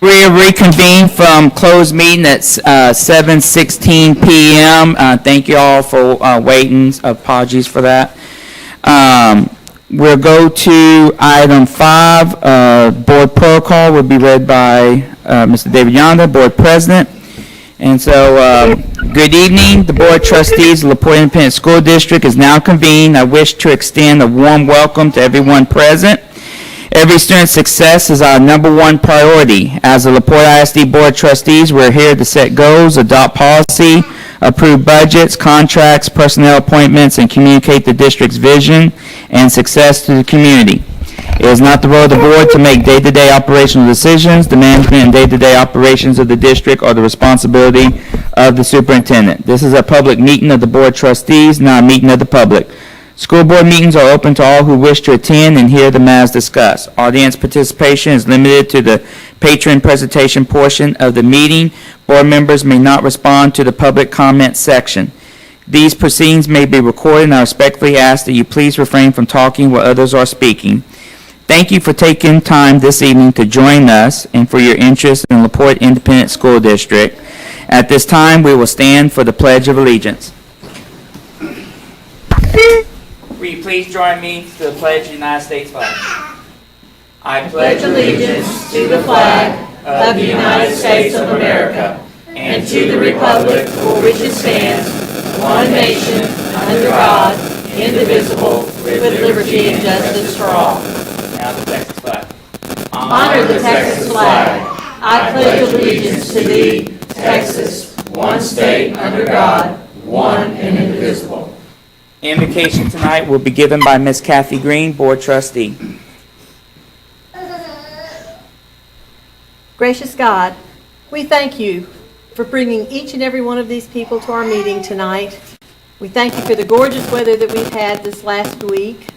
We reconvene from closed meeting at 7:16 p.m. Thank you all for waiting. Apologies for that. We'll go to item 5. Board protocol will be read by Mr. David Yonder, Board President. And so, good evening. The Board of Trustees of LaPorte Independent School District is now convened. I wish to extend a warm welcome to everyone present. Every student's success is our number one priority. As the LaPorte ISD Board of Trustees, we're here to set goals, adopt policy, approve budgets, contracts, personnel appointments, and communicate the district's vision and success to the community. It is not the role of the board to make day-to-day operational decisions. The management and day-to-day operations of the district are the responsibility of the superintendent. This is a public meeting of the Board of Trustees, not a meeting of the public. School board meetings are open to all who wish to attend and hear the matters discussed. Audience participation is limited to the patron presentation portion of the meeting. Board members may not respond to the public comment section. These proceedings may be recorded, and I respectfully ask that you please refrain from talking while others are speaking. Thank you for taking time this evening to join us and for your interest in LaPorte Independent School District. At this time, we will stand for the Pledge of Allegiance. Will you please join me to the pledge of the United States flag? I pledge allegiance to the flag of the United States of America and to the republic for which it stands, one nation, under God, indivisible, with liberty and justice for all. Now the Texas flag. Honor the Texas flag. I pledge allegiance to thee, Texas, one state under God, one and indivisible. Invocation tonight will be given by Ms. Kathy Green, Board Trustee. Gracious God, we thank you for bringing each and every one of these people to our meeting tonight. We thank you for the gorgeous weather that we've had this last week.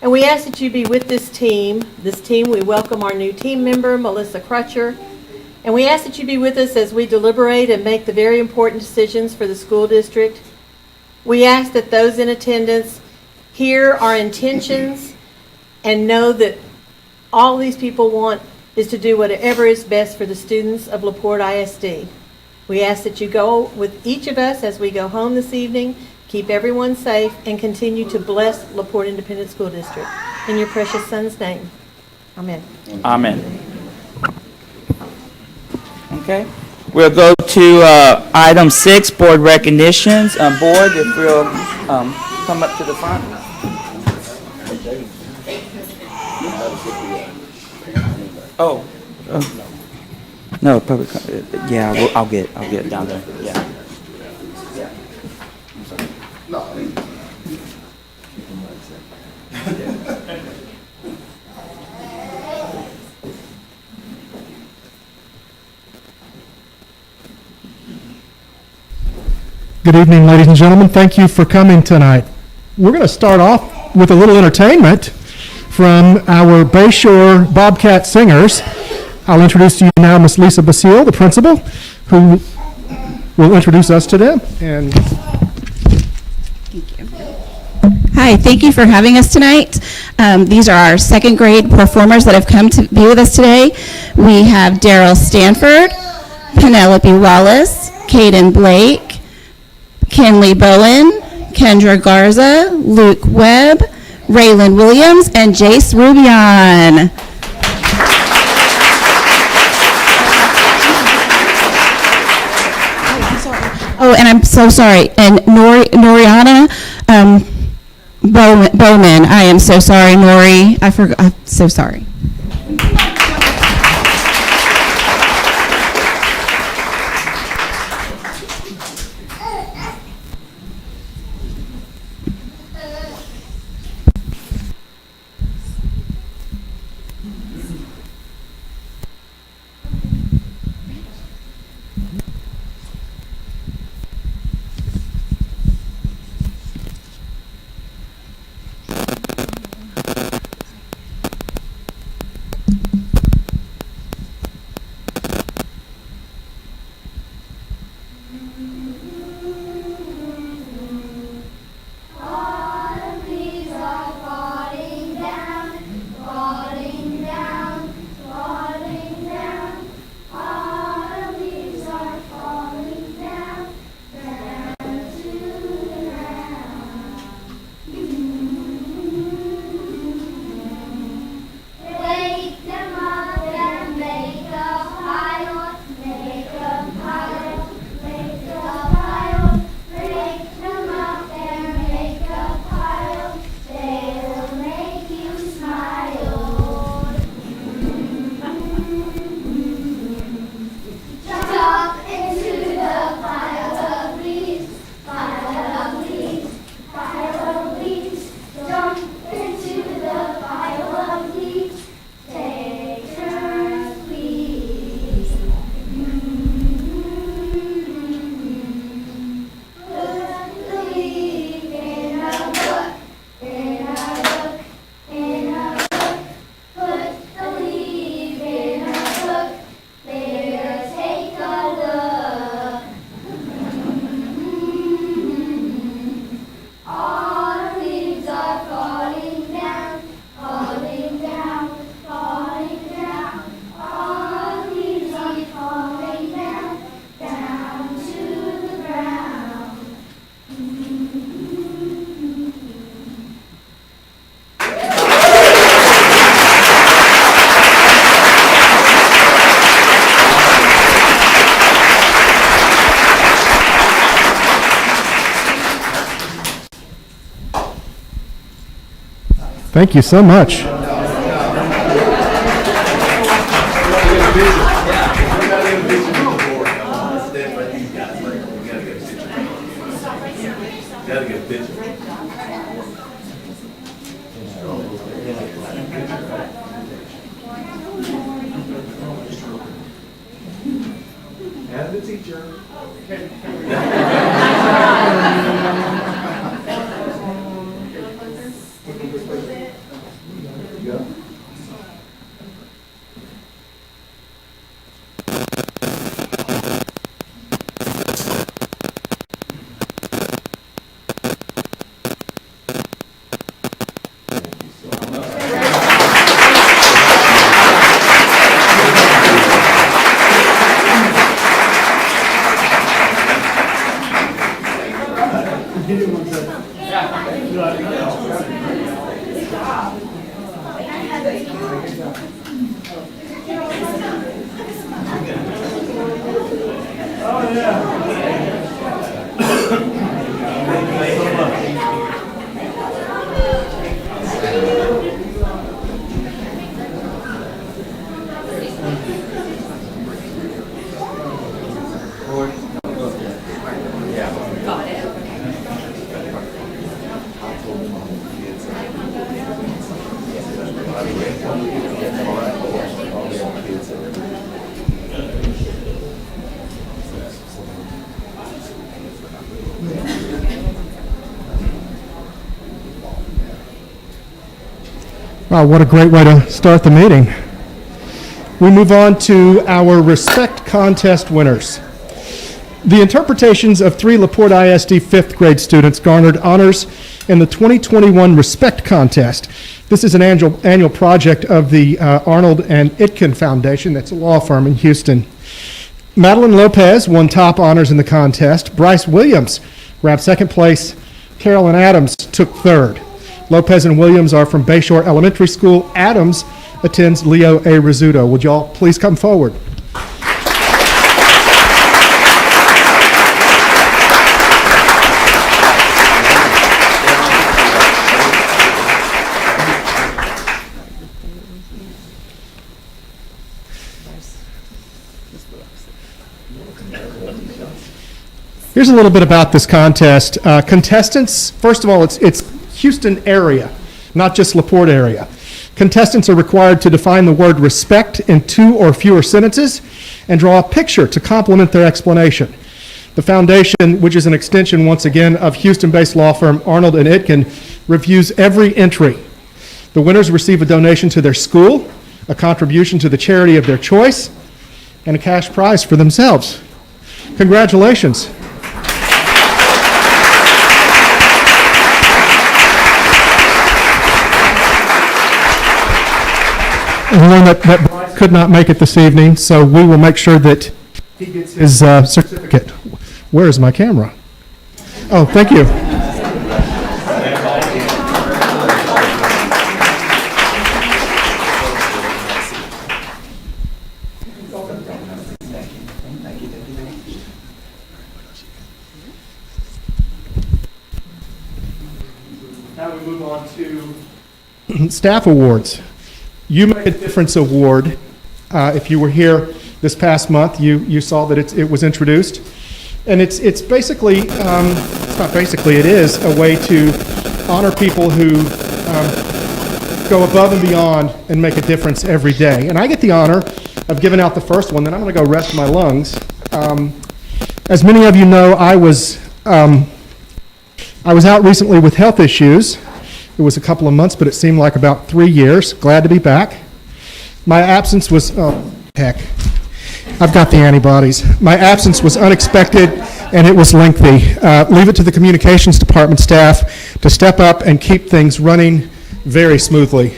And we ask that you be with this team. We welcome our new team member, Melissa Crutcher. And we ask that you be with us as we deliberate and make the very important decisions for the school district. We ask that those in attendance hear our intentions and know that all these people want is to do whatever is best for the students of LaPorte ISD. We ask that you go with each of us as we go home this evening, keep everyone safe, and continue to bless LaPorte Independent School District. In your precious Son's name, amen. Amen. Okay. We'll go to item 6, board recognitions. Board, if we'll come up to the front. Oh. No, public. Yeah, I'll get it down there. Yeah. Good evening, ladies and gentlemen. Thank you for coming tonight. We're going to start off with a little entertainment from our Bayshore Bobcat Singers. I'll introduce to you now Miss Lisa Basile, the principal, who will introduce us to them. And Hi, thank you for having us tonight. These are our second grade performers that have come to be with us today. We have Daryl Stanford, Penelope Wallace, Caden Blake, Kenley Bowen, Kendra Garza, Luke Webb, Raylan Williams, and Jace Rubion. Oh, and I'm so sorry. And Noriana Bowman. I am so sorry, Nori. I forgot. I'm so sorry. Thank you so much. Wow, what a great way to start the meeting. We move on to our Respect Contest winners. The interpretations of 3 LaPorte ISD 5th grade students garnered honors in the 2021 Respect Contest. This is an annual project of the Arnold and Itkin Foundation. That's a law firm in Houston. Madeline Lopez won top honors in the contest. Bryce Williams grabbed second place. Carolyn Adams took third. Lopez and Williams are from Bayshore Elementary School. Adams attends Leo A. Rizzuto. Would y'all please come forward? Here's a little bit about this contest. Contestants, first of all, it's Houston area, not just LaPorte area. Contestants are required to define the word respect in 2 or fewer sentences and draw a picture to complement their explanation. The foundation, which is an extension, once again, of Houston-based law firm Arnold and Itkin, reviews every entry. The winners receive a donation to their school, a contribution to the charity of their choice, and a cash prize for themselves. Congratulations. And learn that Bryce could not make it this evening, so we will make sure that he gets his certificate. Where is my camera? Oh, thank you. Now we move on to staff awards. You Make a Difference Award. If you were here this past month, you saw that it was introduced. And it's basically, it's not basically, it is a way to honor people who go above and beyond and make a difference every day. And I get the honor of giving out the first one, then I'm going to go rest my lungs. As many of you know, I was out recently with health issues. It was a couple of months, but it seemed like about 3 years. Glad to be back. My absence was, oh, heck, I've got the antibodies. My absence was unexpected and it was lengthy. Leave it to the communications department staff to step up and keep things running very smoothly.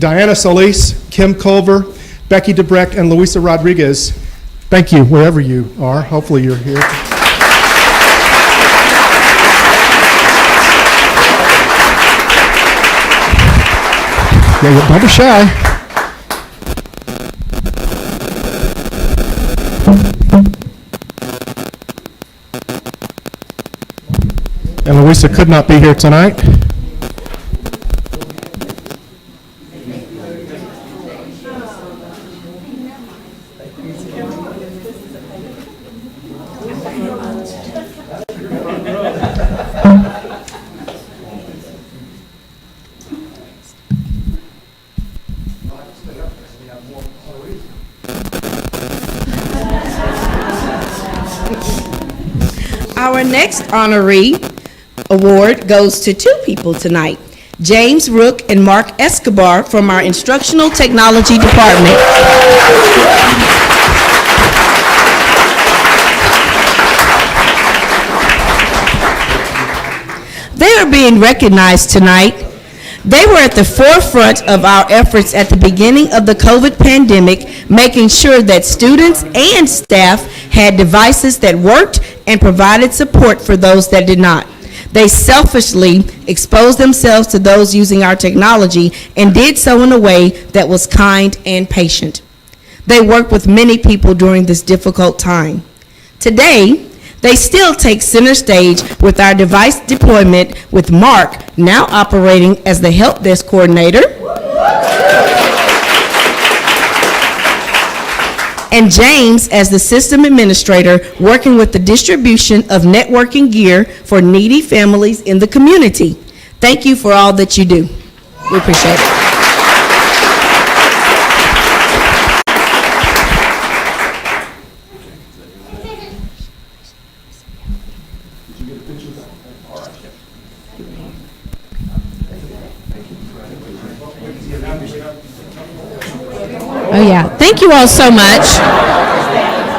Diana Solis, Kim Culver, Becky Debrecht, and Luisa Rodriguez, thank you wherever you are. Hopefully you're here. Yeah, don't be shy. And Luisa could not be here tonight. Our next honoree award goes to two people tonight, James Rook and Mark Escobar from our Instructional Technology Department. They are being recognized tonight. They were at the forefront of our efforts at the beginning of the COVID pandemic, making sure that students and staff had devices that worked and provided support for those that did not. They selfishly exposed themselves to those using our technology and did so in a way that was kind and patient. They worked with many people during this difficult time. Today, they still take center stage with our device deployment, with Mark now operating as the help desk coordinator and James as the system administrator, working with the distribution of networking gear for needy families in the community. Thank you for all that you do. We appreciate it. Oh, yeah. Thank you all so much.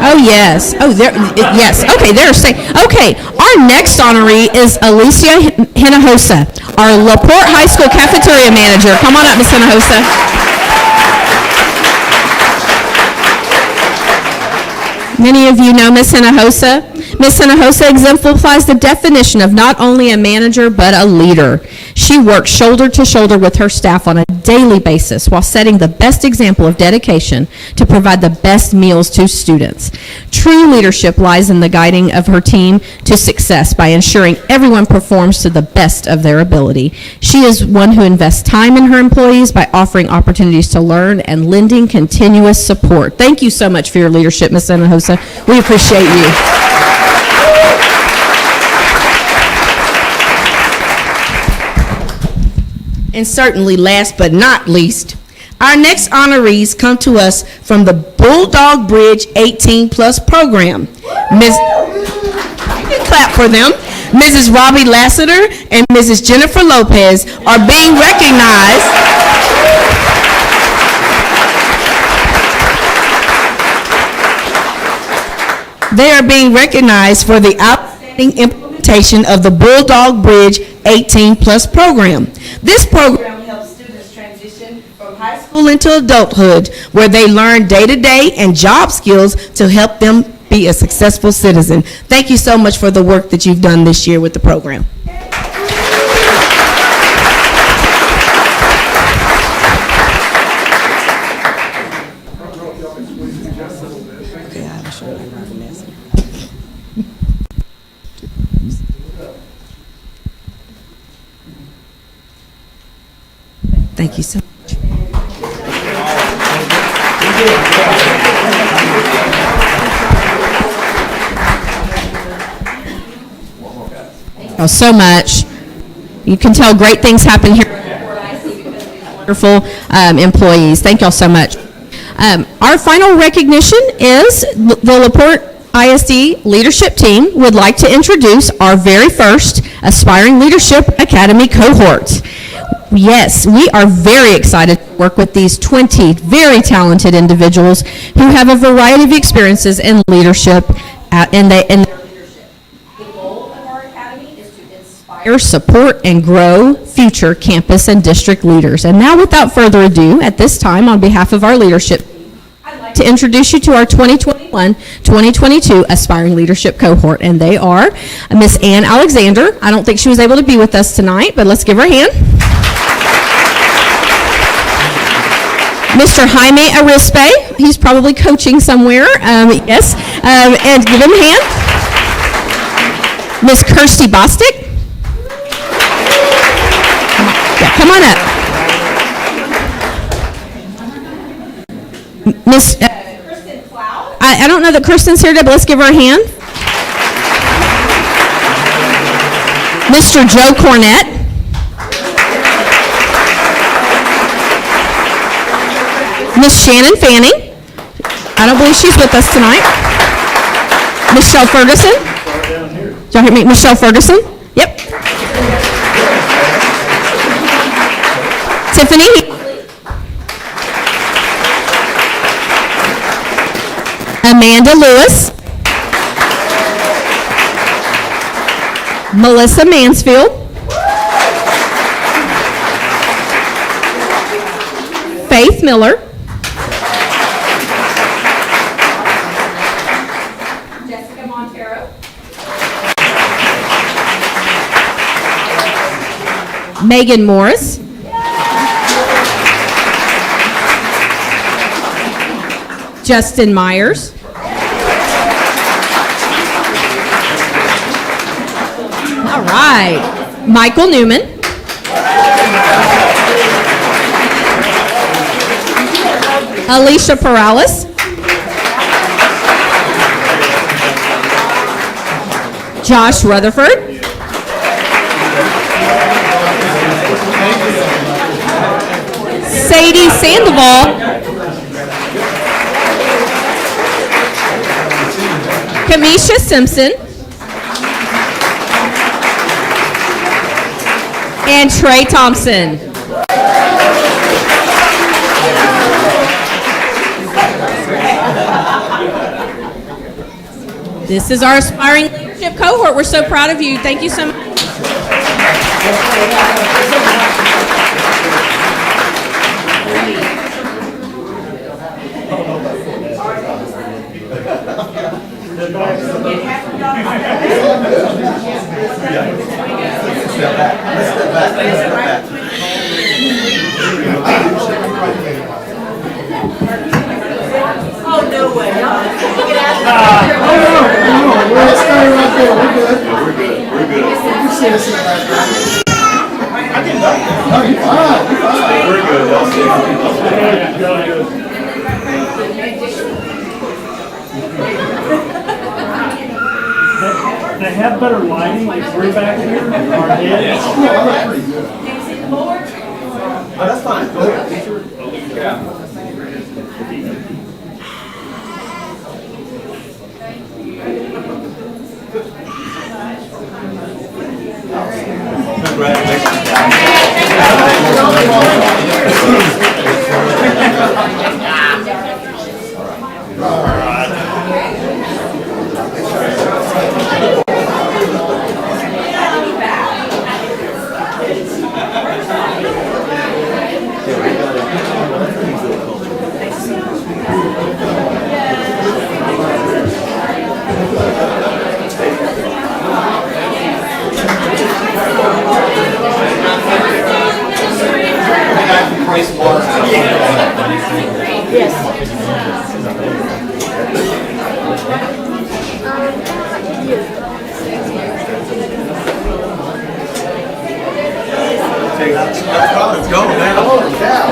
Oh, yes. Oh, there, yes. Okay, they're saying, okay, our next honoree is Alicia Hinojosa, our LaPorte High School cafeteria manager. Come on up, Ms. Hinojosa. Many of you know Ms. Hinojosa. Ms. Hinojosa exemplifies the definition of not only a manager, but a leader. She works shoulder to shoulder with her staff on a daily basis while setting the best example of dedication to provide the best meals to students. True leadership lies in the guiding of her team to success by ensuring everyone performs to the best of their ability. She is one who invests time in her employees by offering opportunities to learn and lending continuous support. Thank you so much for your leadership, Ms. Hinojosa. We appreciate you. And certainly last but not least, our next honorees come to us from the Bulldog Bridge 18 Plus program. You can clap for them. Mrs. Robbie Lassiter and Mrs. Jennifer Lopez are being recognized. They are being recognized for the outstanding implementation of the Bulldog Bridge 18 Plus program. This program helps students transition from high school into adulthood, where they learn day-to-day and job skills to help them be a successful citizen. Thank you so much for the work that you've done this year with the program. Thank you so much. So much. You can tell great things happen here. Wonderful employees. Thank y'all so much. Our final recognition is the LaPorte ISD leadership team would like to introduce our very first Aspiring Leadership Academy cohort. Yes, we are very excited to work with these 20 very talented individuals who have a variety of experiences in leadership in their leadership. The goal of our academy is to inspire, support, and grow future campus and district leaders. And now, without further ado, at this time, on behalf of our leadership team, I'd like to introduce you to our 2021-2022 Aspiring Leadership Cohort. And they are Miss Ann Alexander. I don't think she was able to be with us tonight, but let's give her a hand. Mr. Jaime Arispe, he's probably coaching somewhere, yes, and give him a hand. Miss Kirsty Bostic. Yeah, come on up. Miss Kristen Cloud. I don't know that Kristen's here today, but let's give her a hand. Mr. Joe Cornett. Miss Shannon Fanning. I don't believe she's with us tonight. Michelle Ferguson. Did y'all hear me? Michelle Ferguson? Yep. Tiffany. Amanda Lewis. Melissa Mansfield. Faith Miller. Jessica Montero. Megan Morris. Justin Myers. All right. Michael Newman. Alicia Perales. Josh Rutherford. Sadie Sandoval. Kamisha Simpson. And Trey Thompson. This is our aspiring leadership cohort. We're so proud of you. Thank you so much. Oh, no way. We're staying right there. We're good. We're good. You see us in the back. No, you're fine. We're good. They have better lighting if we're back here. Our heads. Oh, that's fine. Go ahead. Yeah. Let's go, man. Holy cow.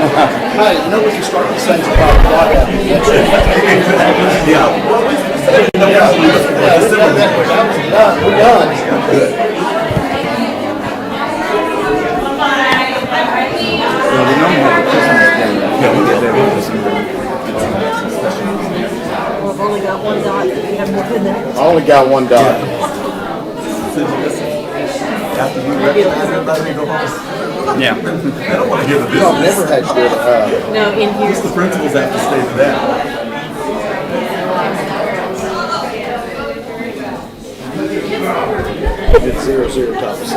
Hey, you know we can start these things about Bulldog. Yeah. We're done. Good. Well, I've only got one dot. You have more than that. I only got one dot. After you recognize everybody, you go home. Yeah. They don't want to hear the I've business. never had good, No, in here. It's the principals have to stay for that. it's 0-0 top of 6.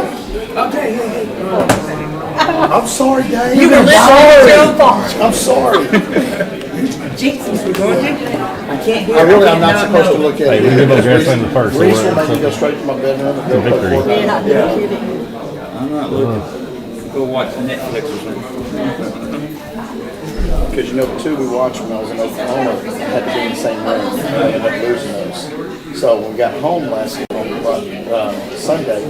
Okay, hey. I'm sorry, Dave. You were I'm listening to a fault. I'm sorry. Jesus, we're going to. I can't hear. I'm not supposed to look at it. we can go grab something first, so Reese we're- will make me go straight to my bedroom and go play victory. Fortnite. Yeah, no kidding. I'm not looking. Go watch Netflix or something. Because you know, the two we watched when I was in Oklahoma had to be in the same room. I ended up losing those. So when we got home last Sunday,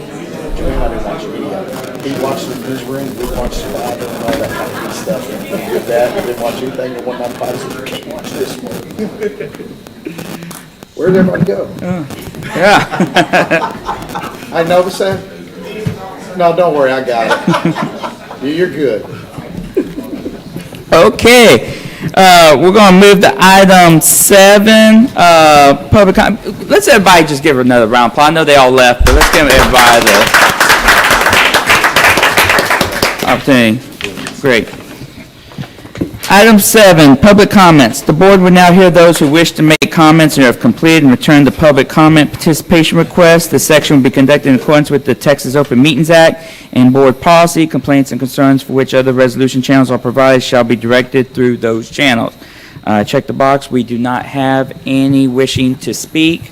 Joey and I didn't watch any of it. He watched it in his room, we watched the Bible and all that kind of good stuff. And with that, we didn't watch anything. And one night, I said, "You can't watch this one." Where'd everybody go? Yeah. I noticed that. No, don't worry, I got it. You're good. Okay. We're going to move to item 7, public comment. Let's everybody just give her another round of applause. I know they all left, but let's give everybody the opportunity. Great. Item 7, public comments. The board will now hear those who wish to make comments or have completed and returned the public comment participation request. This section will be conducted in accordance with the Texas Open Meetings Act and board policy. Complaints and concerns for which other resolution channels are provided shall be directed through those channels. Check the box. We do not have any wishing to speak.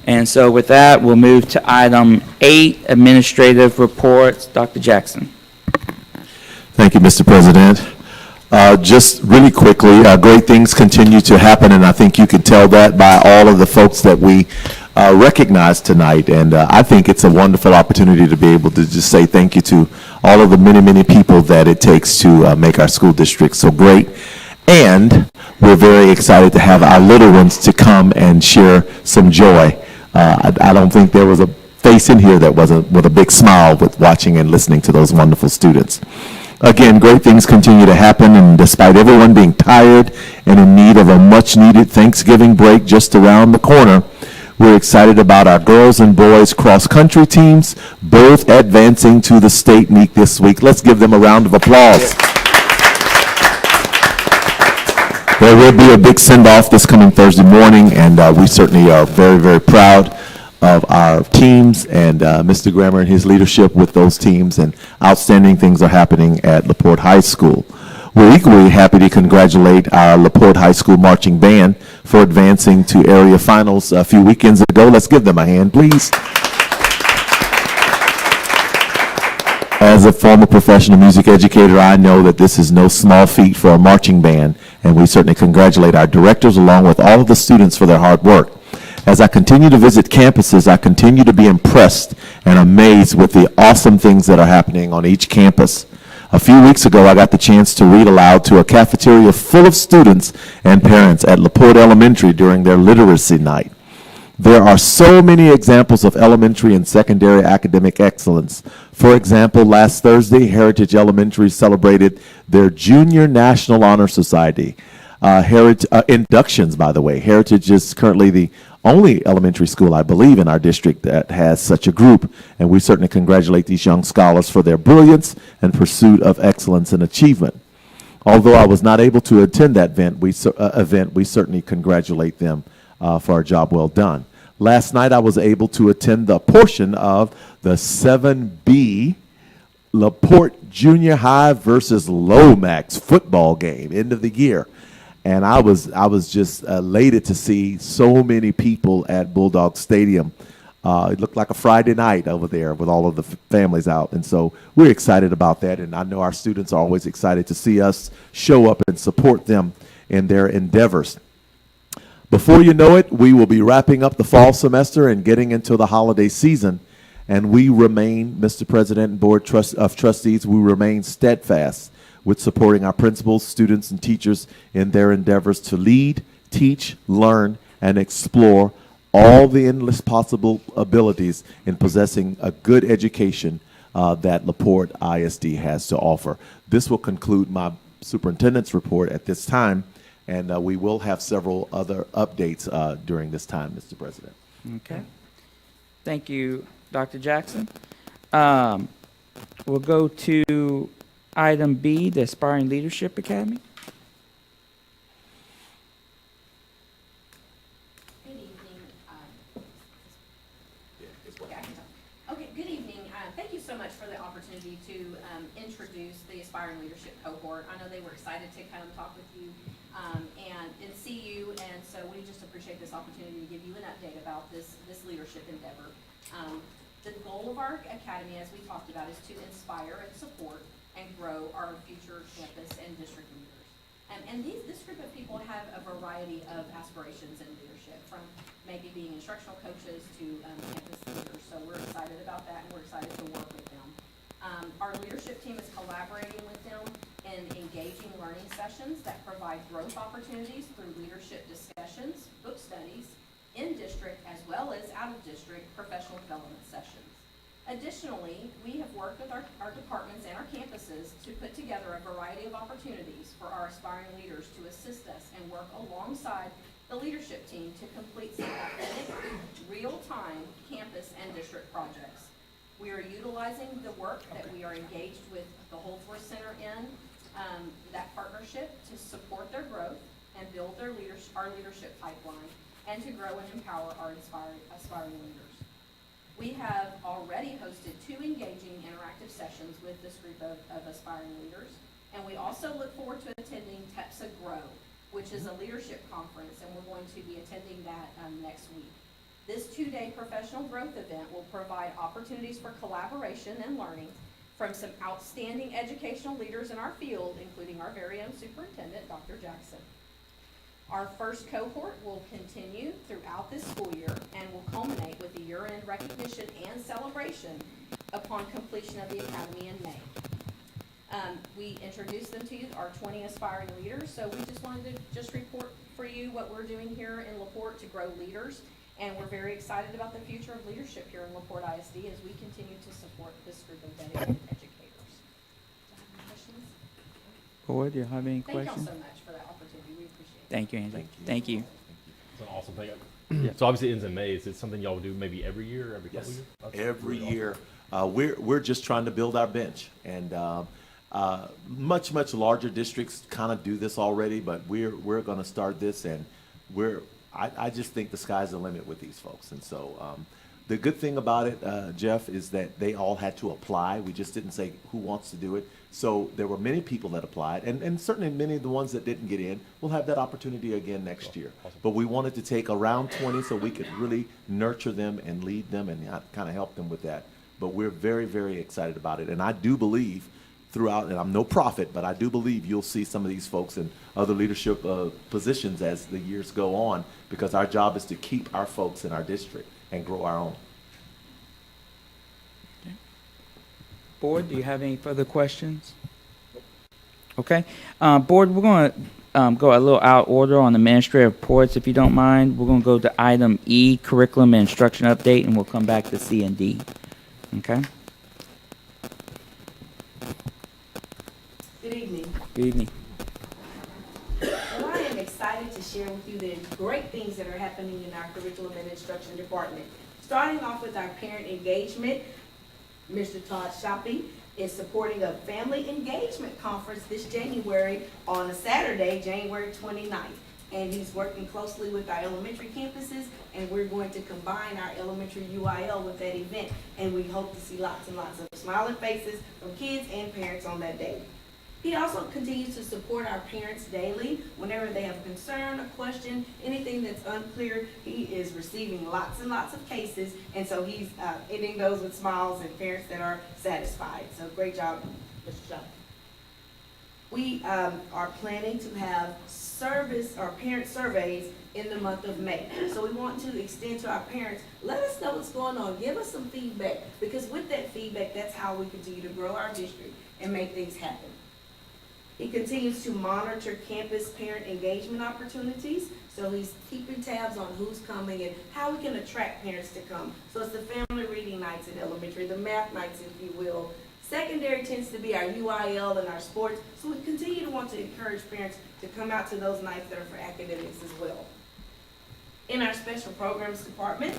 And so with that, we'll move to item 8, administrative reports. Dr. Jackson. Thank you, Mr. President. Just really quickly, great things continue to happen, and I think you can tell that by all of the folks that we recognize tonight. And I think it's a wonderful opportunity to be able to just say thank you to all of the many, many people that it takes to make our school district so great. And we're very excited to have our little ones to come and share some joy. I don't think there was a face in here that wasn't with a big smile with watching and listening to those wonderful students. Again, great things continue to happen, and despite everyone being tired and in need of a much-needed Thanksgiving break just around the corner, we're excited about our girls and boys cross-country teams, both advancing to the state meet this week. Let's give them a round of applause. There will be a big send-off this coming Thursday morning, and we certainly are very, very proud of our teams and Mr. Grammer and his leadership with those teams, and outstanding things are happening at LaPorte High School. We're equally happy to congratulate our LaPorte High School marching band for advancing to area finals a few weekends ago. Let's give them a hand, please. As a former professional music educator, I know that this is no small feat for a marching band, and we certainly congratulate our directors along with all of the students for their hard work. As I continue to visit campuses, I continue to be impressed and amazed with the awesome things that are happening on each campus. A few weeks ago, I got the chance to read aloud to a cafeteria full of students and parents at LaPorte Elementary during their literacy night. There are so many examples of elementary and secondary academic excellence. For example, last Thursday, Heritage Elementary celebrated their Junior National Honor Society. Inductions, by the way. Heritage is currently the only elementary school, I believe, in our district that has such a group, and we certainly congratulate these young scholars for their brilliance and pursuit of excellence and achievement. Although I was not able to attend that event, we certainly congratulate them for a job well done. Last night, I was able to attend the portion of the 7B LaPorte Junior High versus Lomax football game, end of the year. And I was just elated to see so many people at Bulldog Stadium. It looked like a Friday night over there with all of the families out. And so we're excited about that. And I know our students are always excited to see us show up and support them in their endeavors. Before you know it, we will be wrapping up the fall semester and getting into the holiday season. And we remain, Mr. President and Board of Trustees, we remain steadfast with supporting our principals, students, and teachers in their endeavors to lead, teach, learn, and explore all the endless possible abilities in possessing a good education that LaPorte ISD has to offer. This will conclude my superintendent's report at this time, and we will have several other updates during this time, Mr. President. Okay. Thank you, Dr. Jackson. We'll go to item B, the Aspiring Leadership Academy. Good evening. Good evening. Thank you so much for the opportunity to introduce the Aspiring Leadership Cohort. I know they were excited to come talk with you and see you, and so we just appreciate this opportunity to give you an update about this leadership endeavor. The goal of our academy, as we talked about, is to inspire and support and grow our future campus and district leaders. And this group of people have a variety of aspirations in leadership, from maybe being instructional coaches to campus leaders. So we're excited about that, and we're excited to work with them. Our leadership team is collaborating with them in engaging learning sessions that provide growth opportunities through leadership discussions, book studies, in district as well as out of district professional development sessions. Additionally, we have worked with our departments and our campuses to put together a variety of opportunities for our aspiring leaders to assist us and work alongside the leadership team to complete some authentic, real-time campus and district projects. We are utilizing the work that we are engaged with the Holdsworth Center in, that partnership to support their growth and build our leadership pipeline and to grow and empower our aspiring leaders. We have already hosted 2 engaging interactive sessions with this group of aspiring leaders, and we also look forward to attending TEPSA Grow, which is a leadership conference, and we're going to be attending that next week. This 2-day professional growth event will provide opportunities for collaboration and learning from some outstanding educational leaders in our field, including our very own superintendent, Dr. Jackson. Our first cohort will continue throughout this school year and will culminate with a year-end recognition and celebration upon completion of the academy in May. We introduced them to you, our 20 aspiring leaders, so we just wanted to report for you what we're doing here in LaPorte to grow leaders, and we're very excited about the future of leadership here in LaPorte ISD as we continue to support this group of dedicated educators. Do you have any questions? Board, do you have any Thank y'all questions? so much for that opportunity. We appreciate it. Thank you, Angie. Thank you. It's an awesome thing. So obviously it ends in May. Is it something y'all do maybe every year, every couple years? That's Every really year. We're just trying to build our bench, and much larger districts kind of do this already, but we're going to start this, and I just think the sky's the limit with these folks. And so the good thing about it, Jeff, is that they all had to apply. We just didn't say who wants to do it. So there were many people that applied, and certainly many of the ones that didn't get in will have that opportunity again next year. Awesome. But we wanted to take around 20 so we could really nurture them and lead them and kind of help them with that. But we're very, very excited about it. And I do believe throughout, and I'm no prophet, but I do believe you'll see some of these folks in other leadership positions as the years go on, because our job is to keep our folks in our district and grow our own. Board, do you have any further questions? Okay. Board, we're going to go a little out order on administrative reports, if you don't mind. We're going to go to item E, curriculum and instruction update, and we'll come back to C and D. Okay? Good evening. Good evening. Well, I am excited to share with you the great things that are happening in our curriculum and instruction department. Starting off with our parent engagement, Mr. Todd Shopping is supporting a family engagement conference this January on a Saturday, January 29th. And he's working closely with our elementary campuses, and we're going to combine our elementary UIL with that event. And we hope to see lots and lots of smiling faces from kids and parents on that day. He also continues to support our parents daily. Whenever they have a concern, a question, anything that's unclear, he is receiving lots and lots of cases, and so he's ending those with smiles and parents that are satisfied. So great job, Mr. Shaw. We are planning to have service or parent surveys in the month of May. So we want to extend to our parents, let us know what's going on, give us some feedback, because with that feedback, that's how we continue to grow our district and make things happen. He continues to monitor campus parent engagement opportunities, so he's keeping tabs on who's coming and how we can attract parents to come. So it's the family reading nights in elementary, the math nights, if you will. Secondary tends to be our UIL and our sports, so we continue to want to encourage parents to come out to those nights that are for academics as well. In our special programs department,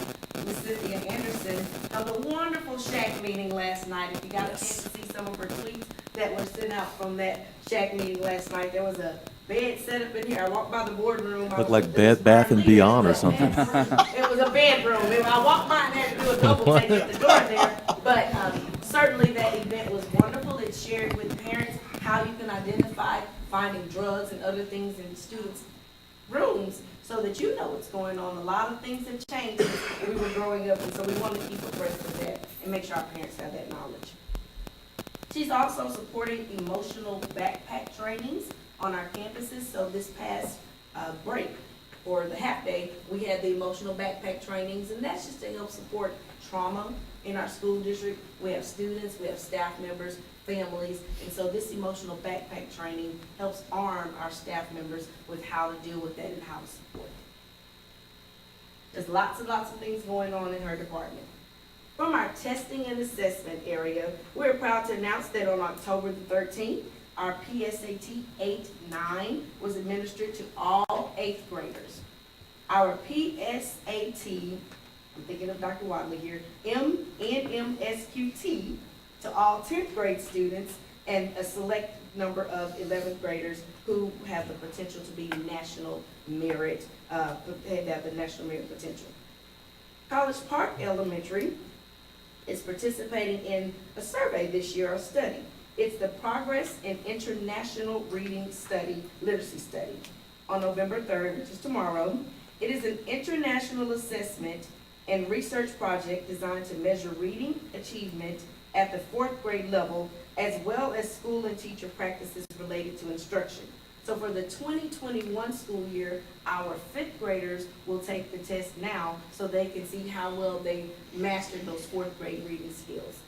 Ms. Cynthia Anderson held a wonderful SHAC meeting last night. If you got a chance to see some of her tweets that were sent out from that SHAC meeting last night, there was a bed set up in here. I walked by the boardroom. Looked like Bed Bath and Beyond or something. It was a bedroom. I walked by and had to do a double take at the door there. But certainly that event was wonderful. It shared with parents how you can identify finding drugs and other things in students' rooms so that you know what's going on. A lot of things have changed since we were growing up, and so we want to keep abreast of that and make sure our parents have that knowledge. She's also supporting emotional backpack trainings on our campuses. So this past break, or the half day, we had the emotional backpack trainings, and that's just to help support trauma in our school district. We have students, we have staff members, families, and so this emotional backpack training helps arm our staff members with how to deal with that and how to support. There's lots and lots of things going on in her department. From our testing and assessment area, we're proud to announce that on October the 13th, our PSAT 8-9 was administered to all 8th graders. Our PSAT, I'm thinking of Dr. Wadley here, NMSQT to all 10th grade students and a select number of 11th graders who have the potential to be national merit, have the national merit potential. College Park Elementary is participating in a survey this year, a study. It's the Progress in International Reading Study, Literacy Study, on November 3rd, which is tomorrow. It is an international assessment and research project designed to measure reading achievement at the 4th grade level, as well as school and teacher practices related to instruction. So for the 2021 school year, our 5th graders will take the test now so they can see how well they mastered those 4th grade reading skills.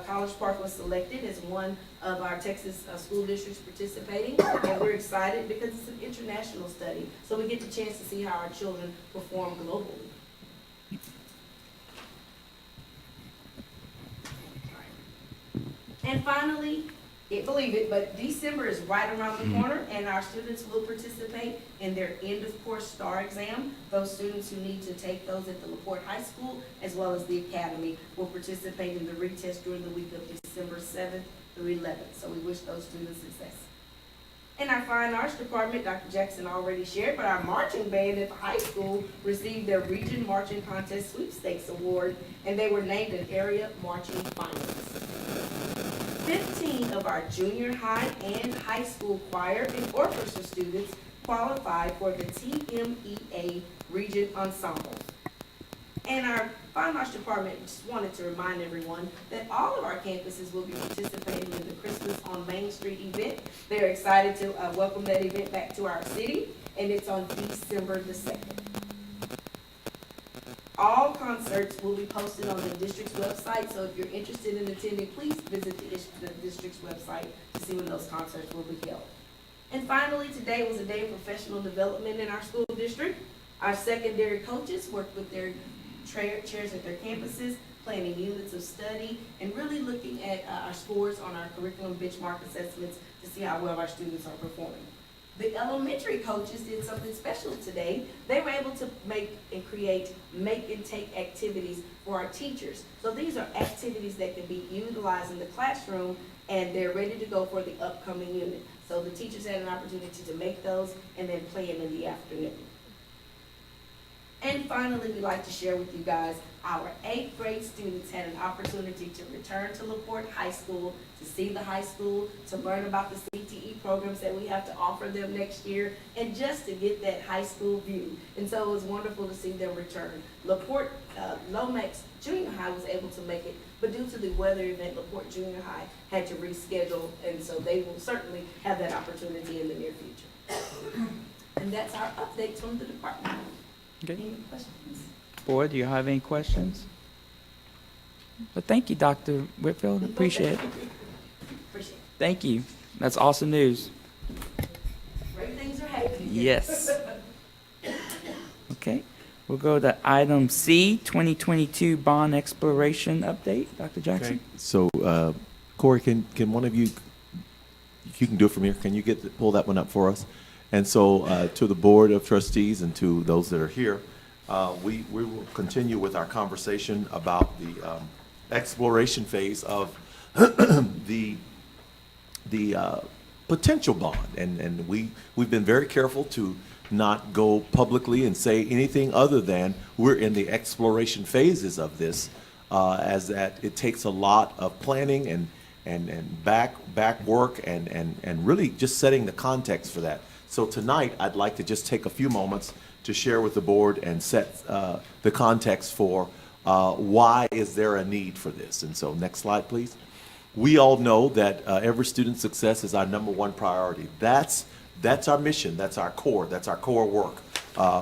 College Park was selected as one of our Texas school districts participating, and we're excited because it's an international study, so we get the chance to see how our children perform globally. And finally, can't believe it, but December is right around the corner, and our students will participate in their end-of-course STAR exam. Those students who need to take those at the LaPorte High School, as well as the Academy, will participate in the retest during the week of December 7th through 11th. So we wish those students success. In our Fine Arts Department, Dr. Jackson already shared, but our marching band at the high school received their Region Marching Contest Sweepstakes Award, and they were named an area marching finalist. 15 of our junior high and high school choir and orchestra students qualified for the TMEA Region Ensembles. And our Fine Arts Department just wanted to remind everyone that all of our campuses will be participating in the Christmas on Main Street event. They're excited to welcome that event back to our city, and it's on December the 2nd. All concerts will be posted on the district's website, so if you're interested in attending, please visit the district's website to see when those concerts will be held. And finally, today was a day of professional development in our school district. Our secondary coaches worked with their chairs at their campuses, planning units of study, and really looking at our scores on our curriculum benchmark assessments to see how well our students are performing. The elementary coaches did something special today. They were able to make and create make and take activities for our teachers. So these are activities that can be utilized in the classroom, and they're ready to go for the upcoming unit. So the teachers had an opportunity to make those and then play them in the afternoon. And finally, we'd like to share with you guys, our 8th grade students had an opportunity to return to LaPorte High School, to see the high school, to learn about the CTE programs that we have to offer them next year, and just to get that high school view. And so it was wonderful to see them return. LaPorte Lomax Junior High was able to make it, but due to the weather event, LaPorte Junior High had to reschedule, and so they will certainly have that opportunity in the near future. And that's our update from the department. Okay. Any questions? Board, do you have any questions? Well, thank you, Dr. Whitfield. Appreciate it. Appreciate it. Thank you. That's awesome news. Great things are happening. Yes. Okay. We'll go to item C, 2022 bond exploration update. Dr. Jackson? Okay. So, Corey, can one of you can do it from here. Can you pull that one up for us? And so, to the Board of Trustees and to those that are here, we will continue with our conversation about the exploration phase of the potential bond. And we've been very careful to not go publicly and say anything other than we're in the exploration phases of this, as that it takes a lot of planning and back work and really just setting the context for that. So tonight, I'd like to just take a few moments to share with the board and set the context for why is there a need for this. And so next slide, please. We all know that every student's success is our #1 priority. That's our mission. That's our core. That's our core work.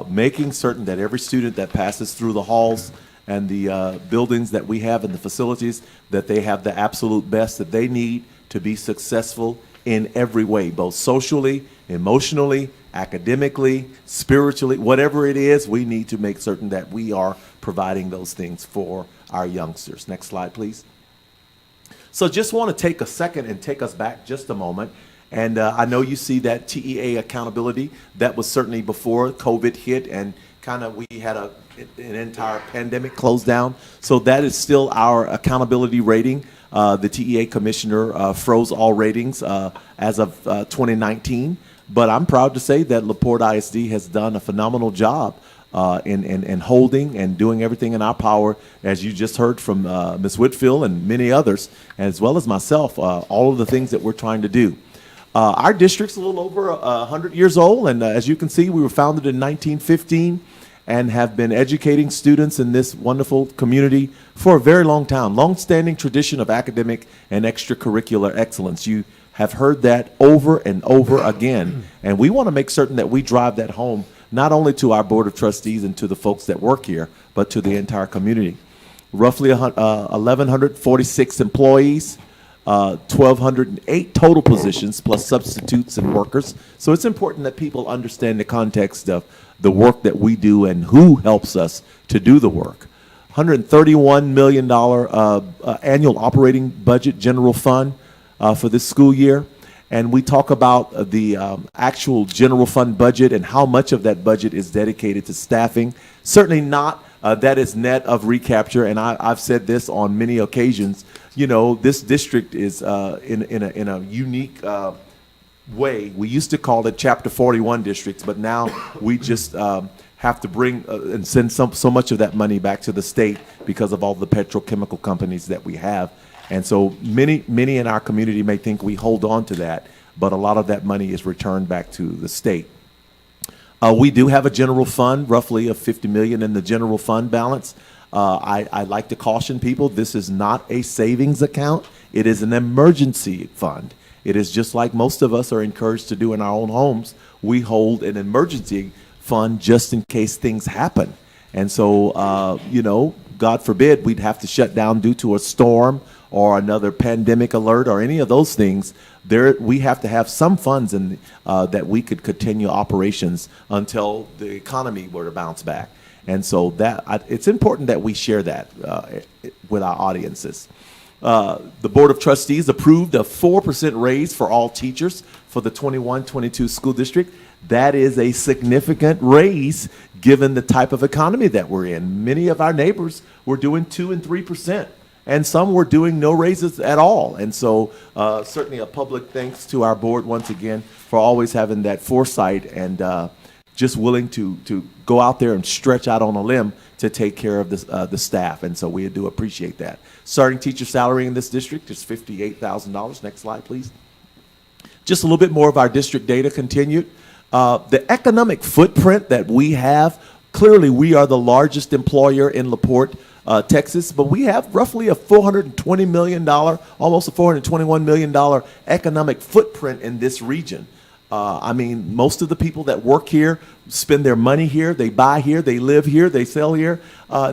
Making certain that every student that passes through the halls and the buildings that we have and the facilities, that they have the absolute best that they need to be successful in every way, both socially, emotionally, academically, spiritually, whatever it is, we need to make certain that we are providing those things for our youngsters. Next slide, please. So just want to take a second and take us back just a moment. And I know you see that TEA accountability. That was certainly before COVID hit and kind of we had an entire pandemic closed down. So that is still our accountability rating. The TEA commissioner froze all ratings as of 2019. But I'm proud to say that LaPorte ISD has done a phenomenal job in holding and doing everything in our power, as you just heard from Ms. Whitfield and many others, as well as myself, all of the things that we're trying to do. Our district's a little over 100 years old, and as you can see, we were founded in 1915 and have been educating students in this wonderful community for a very long time. Long-standing tradition of academic and extracurricular excellence. You have heard that over and over again, and we want to make certain that we drive that home not only to our Board of Trustees and to the folks that work here, but to the entire community. Roughly 1,146 employees, 1,208 total positions, plus substitutes and workers. So it's important that people understand the context of the work that we do and who helps us to do the work. $131 million annual operating budget general fund for this school year. And we talk about the actual general fund budget and how much of that budget is dedicated to staffing. Certainly not, that is net of recapture. And I've said this on many occasions. You know, this district is in a unique way. We used to call it Chapter 41 districts, but now we just have to bring and send so much of that money back to the state because of all the petrochemical companies that we have. And so many in our community may think we hold on to that, but a lot of that money is returned back to the state. We do have a general fund, roughly of $50 million in the general fund balance. I like to caution people, this is not a savings account. It is an emergency fund. It is just like most of us are encouraged to do in our own homes. We hold an emergency fund just in case things happen. And so, you know, God forbid we'd have to shut down due to a storm or another pandemic alert or any of those things. We have to have some funds in, that we could continue operations until the economy were to bounce back. And so it's important that we share that with our audiences. The Board of Trustees approved a 4% raise for all teachers for the 21-22 school district. That is a significant raise given the type of economy that we're in. Many of our neighbors were doing 2% and 3%, and some were doing no raises at all. And so certainly a public thanks to our board once again for always having that foresight and just willing to go out there and stretch out on a limb to take care of the staff. And so we do appreciate that. Starting teacher salary in this district is $58,000. Next slide, please. Just a little bit more of our district data continued. The economic footprint that we have, clearly we are the largest employer in LaPorte, Texas, but we have roughly a $420 million, almost a $421 million economic footprint in this region. I mean, most of the people that work here spend their money here, they buy here, they live here, they sell here,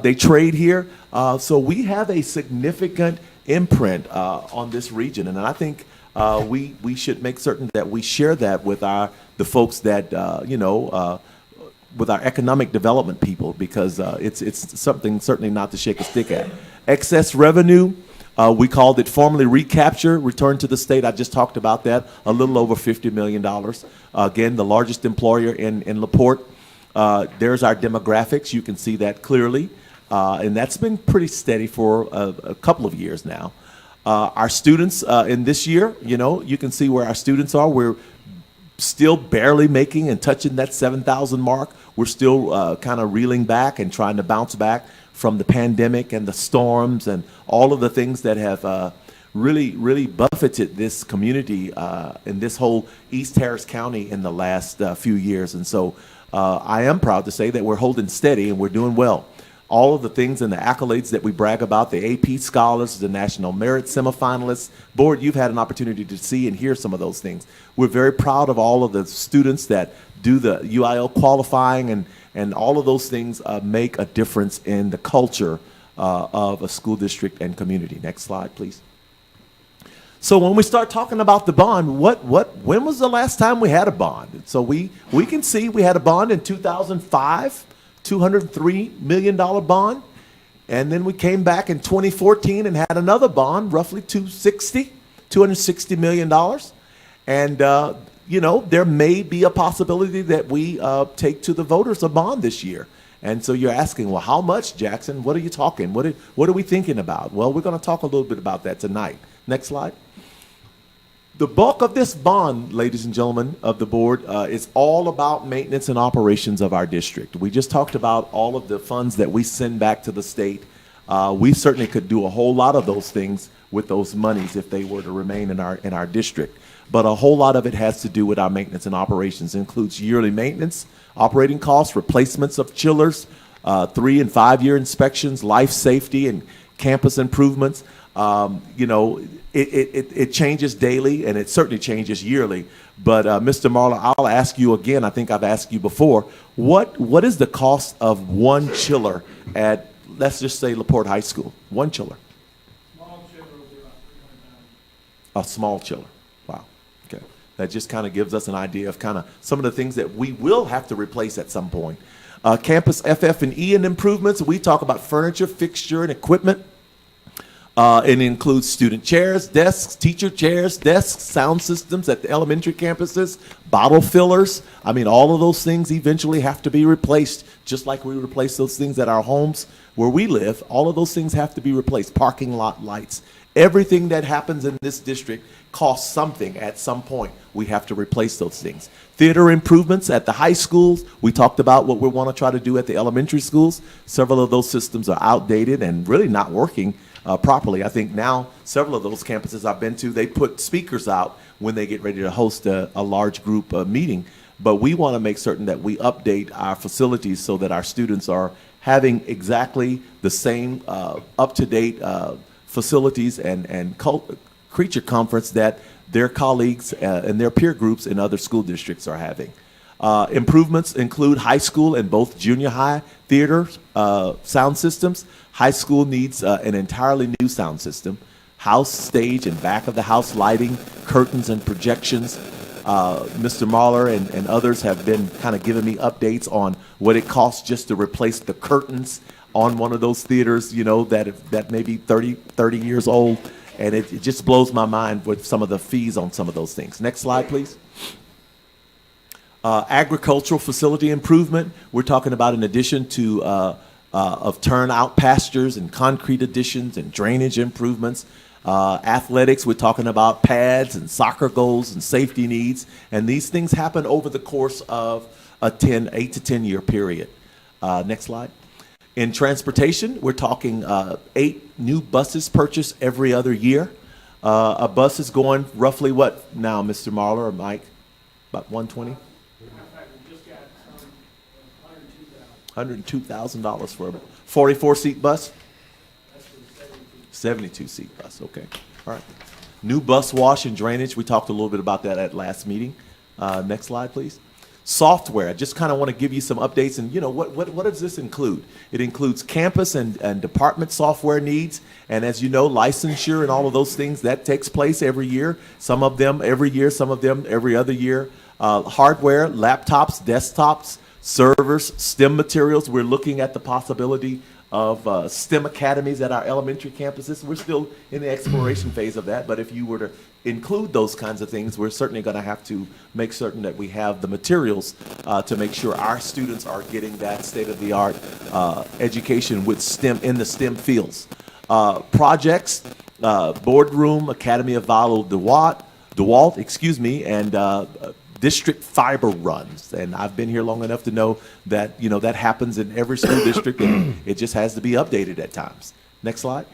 they trade here. So we have a significant imprint on this region. And I think we should make certain that we share that with the folks that, with our economic development people, because it's something certainly not to shake a stick at. Excess revenue. We called it formerly recapture, return to the state. I just talked about that, a little over $50 million. Again, the largest employer in LaPorte. There's our demographics. You can see that clearly. And that's been pretty steady for a couple of years now. Our students in this year, you can see where our students are. We're still barely making and touching that 7,000 mark. We're still kind of reeling back and trying to bounce back from the pandemic and the storms and all of the things that have really buffeted this community and this whole East Harris County in the last few years. And so I am proud to say that we're holding steady and we're doing well. All of the things and the accolades that we brag about, the AP scholars, the National Merit semifinalists. Board, you've had an opportunity to see and hear some of those things. We're very proud of all of the students that do the UIL qualifying, and all of those things make a difference in the culture of a school district and community. Next slide, please. So when we start talking about the bond, when was the last time we had a bond? So we can see we had a bond in 2005, $203 million bond. And then we came back in 2014 and had another bond, roughly $260 million. And, you know, there may be a possibility that we take to the voters a bond this year. And so you're asking, well, how much, Jackson? What are you talking? What are we thinking about? Well, we're going to talk a little bit about that tonight. Next slide. The bulk of this bond, ladies and gentlemen of the board, is all about maintenance and operations of our district. We just talked about all of the funds that we send back to the state. We certainly could do a whole lot of those things with those monies if they were to remain in our district. But a whole lot of it has to do with our maintenance and operations. It includes yearly maintenance, operating costs, replacements of chillers, 3 and 5 year inspections, life safety and campus improvements. You know, it changes daily, and it certainly changes yearly. But Mr. Marler, I'll ask you again. I think I've asked you before. What is the cost of one chiller at, let's just say, LaPorte High School? One chiller. Small chiller will be about $300,000. A small chiller. Wow. Okay. That just kind of gives us an idea of kind of some of the things that we will have to replace at some point. Campus FF&E and improvements. We talk about furniture, fixture, and equipment. It includes student chairs, desks, teacher chairs, desks, sound systems at the elementary campuses, bottle fillers. I mean, all of those things eventually have to be replaced, just like we replace those things at our homes where we live. All of those things have to be replaced. Parking lot lights. Everything that happens in this district costs something at some point. We have to replace those things. Theater improvements at the high schools. We talked about what we want to try to do at the elementary schools. Several of those systems are outdated and really not working properly. I think now several of those campuses I've been to, they put speakers out when they get ready to host a large group meeting. But we want to make certain that we update our facilities so that our students are having exactly the same up-to-date facilities and creature comforts that their colleagues and their peer groups in other school districts are having. Improvements include high school and both junior high theater sound systems. High school needs an entirely new sound system. House, stage, and back of the house lighting, curtains and projections. Mr. Mahler and others have been kind of giving me updates on what it costs just to replace the curtains on one of those theaters, you know, that may be 30 years old. And it just blows my mind with some of the fees on some of those things. Next slide, please. Agricultural facility improvement. We're talking about in addition to of turnout pastures and concrete additions and drainage improvements. Athletics, we're talking about pads and soccer goals and safety needs. And these things happen over the course of a 8 to 10 year period. Next slide. In transportation, we're talking 8 new buses purchased every other year. A bus is going roughly what now, Mr. Marler or Mike? About $120? $102,000 for a 44-seat bus? 72-seat bus, okay. All right. New bus wash and drainage. We talked a little bit about that at last meeting. Next slide, please. Software. I just kind of want to give you some updates. And, you know, what does this include? It includes campus and department software needs. And as you know, licensure and all of those things, that takes place every year. Some of them every year, some of them every other year. Hardware, laptops, desktops, servers, STEM materials. We're looking at the possibility of STEM academies at our elementary campuses. We're still in the exploration phase of that, but if you were to include those kinds of things, we're certainly going to have to make certain that we have the materials to make sure our students are getting that state-of-the-art education with STEM in the STEM fields. Projects, boardroom, Academy of Valo DeWalt, and district fiber runs. And I've been here long enough to know that, you know, that happens in every school district and it just has to be updated at times. Next slide.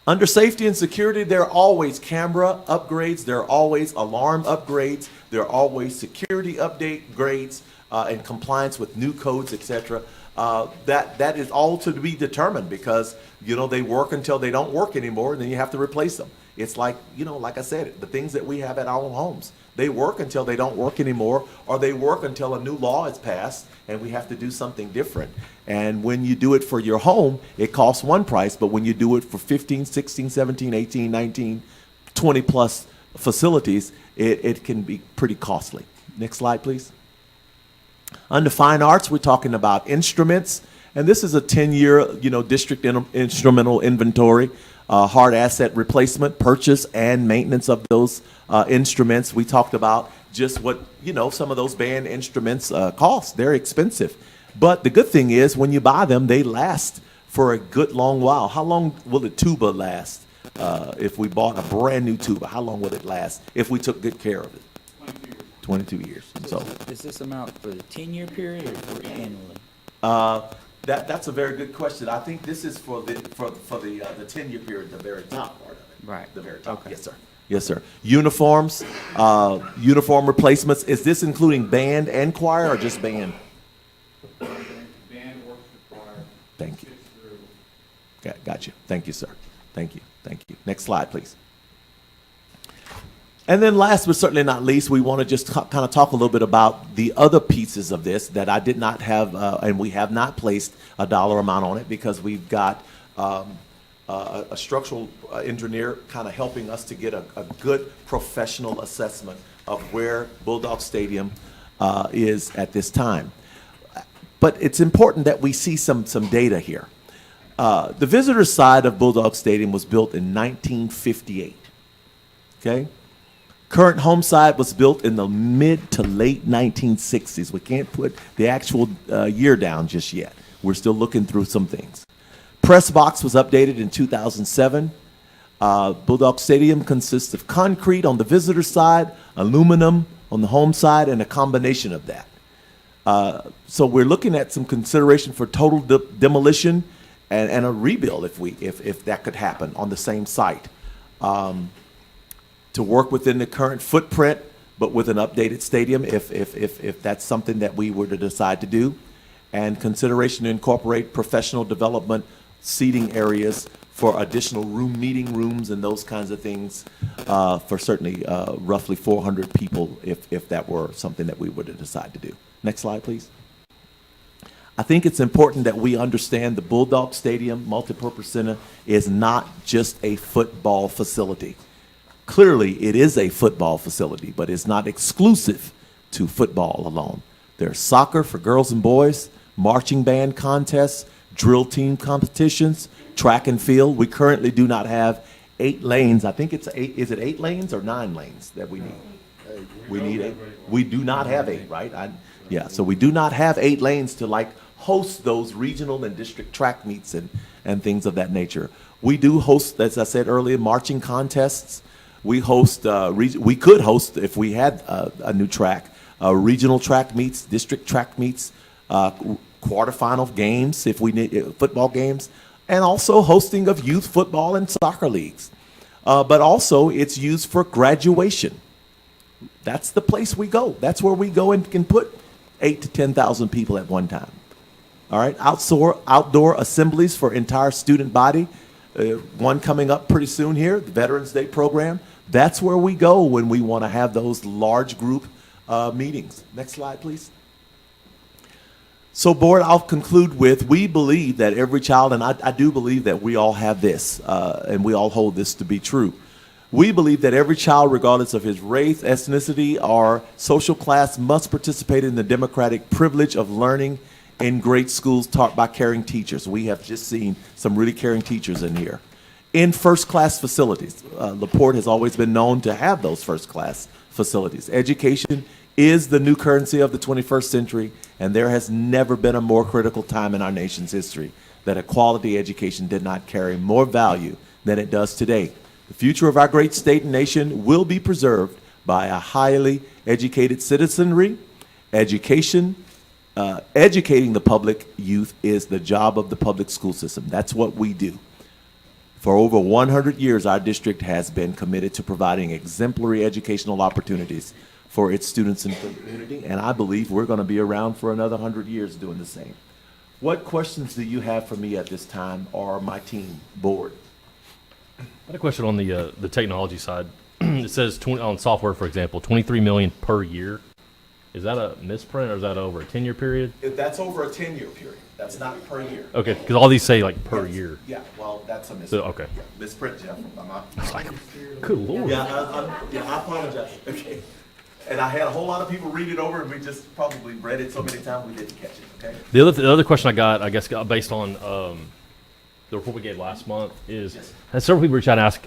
Under safety and security, there are always camera upgrades, there are always alarm upgrades, there are always security upgrades and compliance with new codes, etc. That is all to be determined because, you know, they work until they don't work anymore and then you have to replace them. It's like, you know, like I said, the things that we have at our own homes. They work until they don't work anymore, or they work until a new law is passed and we have to do something different. And when you do it for your home, it costs one price, but when you do it for 15, 16, 17, 18, 19, 20-plus facilities, it can be pretty costly. Next slide, please. Under fine arts, we're talking about instruments, and this is a 10-year, district instrumental inventory, hard asset replacement, purchase, and maintenance of those instruments. We talked about just what, some of those band instruments cost. They're expensive. But the good thing is when you buy them, they last for a good long while. How long will a tuba last? If we bought a brand new tuba, how long would it last if we took good care of it? 22 years. So Is this amount for the 10-year period or for annually? that's a very good question. I think this is for the 10-year period, the very top part of it. Right. The very top. Okay. Yes, sir. Yes, sir. Uniforms, uniform replacements. Is this including band and choir or just band? Band, orchestra, choir. Thank you. Got you. Thank you, sir. Thank you. Thank you. Next slide, please. And then last but certainly not least, we want to just kind of talk a little bit about the other pieces of this that I did not have, and we have not placed a dollar amount on it because we've got a structural engineer kind of helping us to get a good professional assessment of where Bulldog Stadium is at this time. But it's important that we see some data here. The visitor side of Bulldog Stadium was built in 1958. Okay? Current home side was built in the mid to late 1960s. We can't put the actual year down just yet. We're still looking through some things. Press box was updated in 2007. Bulldog Stadium consists of concrete on the visitor side, aluminum on the home side, and a combination of that. So we're looking at some consideration for total demolition and a rebuild if that could happen on the same site. To work within the current footprint, but with an updated stadium, if that's something that we were to decide to do, and consideration to incorporate professional development seating areas for additional meeting rooms and those kinds of things for certainly roughly 400 people if that were something that we were to decide to do. Next slide, please. I think it's important that we understand the Bulldog Stadium Multipurpose Center is not just a football facility. Clearly, it is a football facility, but it's not exclusive to football alone. There's soccer for girls and boys, marching band contests, drill team competitions, track and field. We currently do not have 8 lanes. I think it's 8. Is it 8 lanes or 9 lanes that we need? We need 8. We do not have 8, right? Yeah, so we do not have 8 lanes to host those regional and district track meets and things of that nature. We do host, as I said earlier, marching contests. We host, we could host, if we had a new track, regional track meets, district track meets, quarterfinal games, if we need football games, and also hosting of youth football and soccer leagues. But also, it's used for graduation. That's the place we go. That's where we go and can put 8,000 to 10,000 people at one time. All right, outdoor assemblies for entire student body. One coming up pretty soon here, the Veterans Day program. That's where we go when we want to have those large group meetings. Next slide, please. So, board, I'll conclude with, we believe that every child, and I do believe that we all have this, and we all hold this to be true. We believe that every child, regardless of his race, ethnicity, or social class, must participate in the democratic privilege of learning in great schools taught by caring teachers. We have just seen some really caring teachers in here. In first-class facilities. LaPorte has always been known to have those first-class facilities. Education is the new currency of the 21st century, and there has never been a more critical time in our nation's history that a quality education did not carry more value than it does today. The future of our great state and nation will be preserved by a highly educated citizenry. Educating the public youth is the job of the public school system. That's what we do. For over 100 years, our district has been committed to providing exemplary educational opportunities for its students and community, and I believe we're going to be around for another 100 years doing the same. What questions do you have for me at this time, or my team, board? I had a question on the technology side. It says on software, for example, $23 million per year. Is that a misprint or is that over a 10-year period? That's over a 10-year period. That's not per year. Okay, because all these say like per year. Yeah, well, that's a misprint. So, okay. Yeah, misprint, Jeff. I'm not. Good lord. Yeah, I apologize. Okay. And I had a whole lot of people read it over, and we just probably read it so many times we didn't catch it, okay? The other question I got, I guess, based on the report we gave last month is, had several people reach out and ask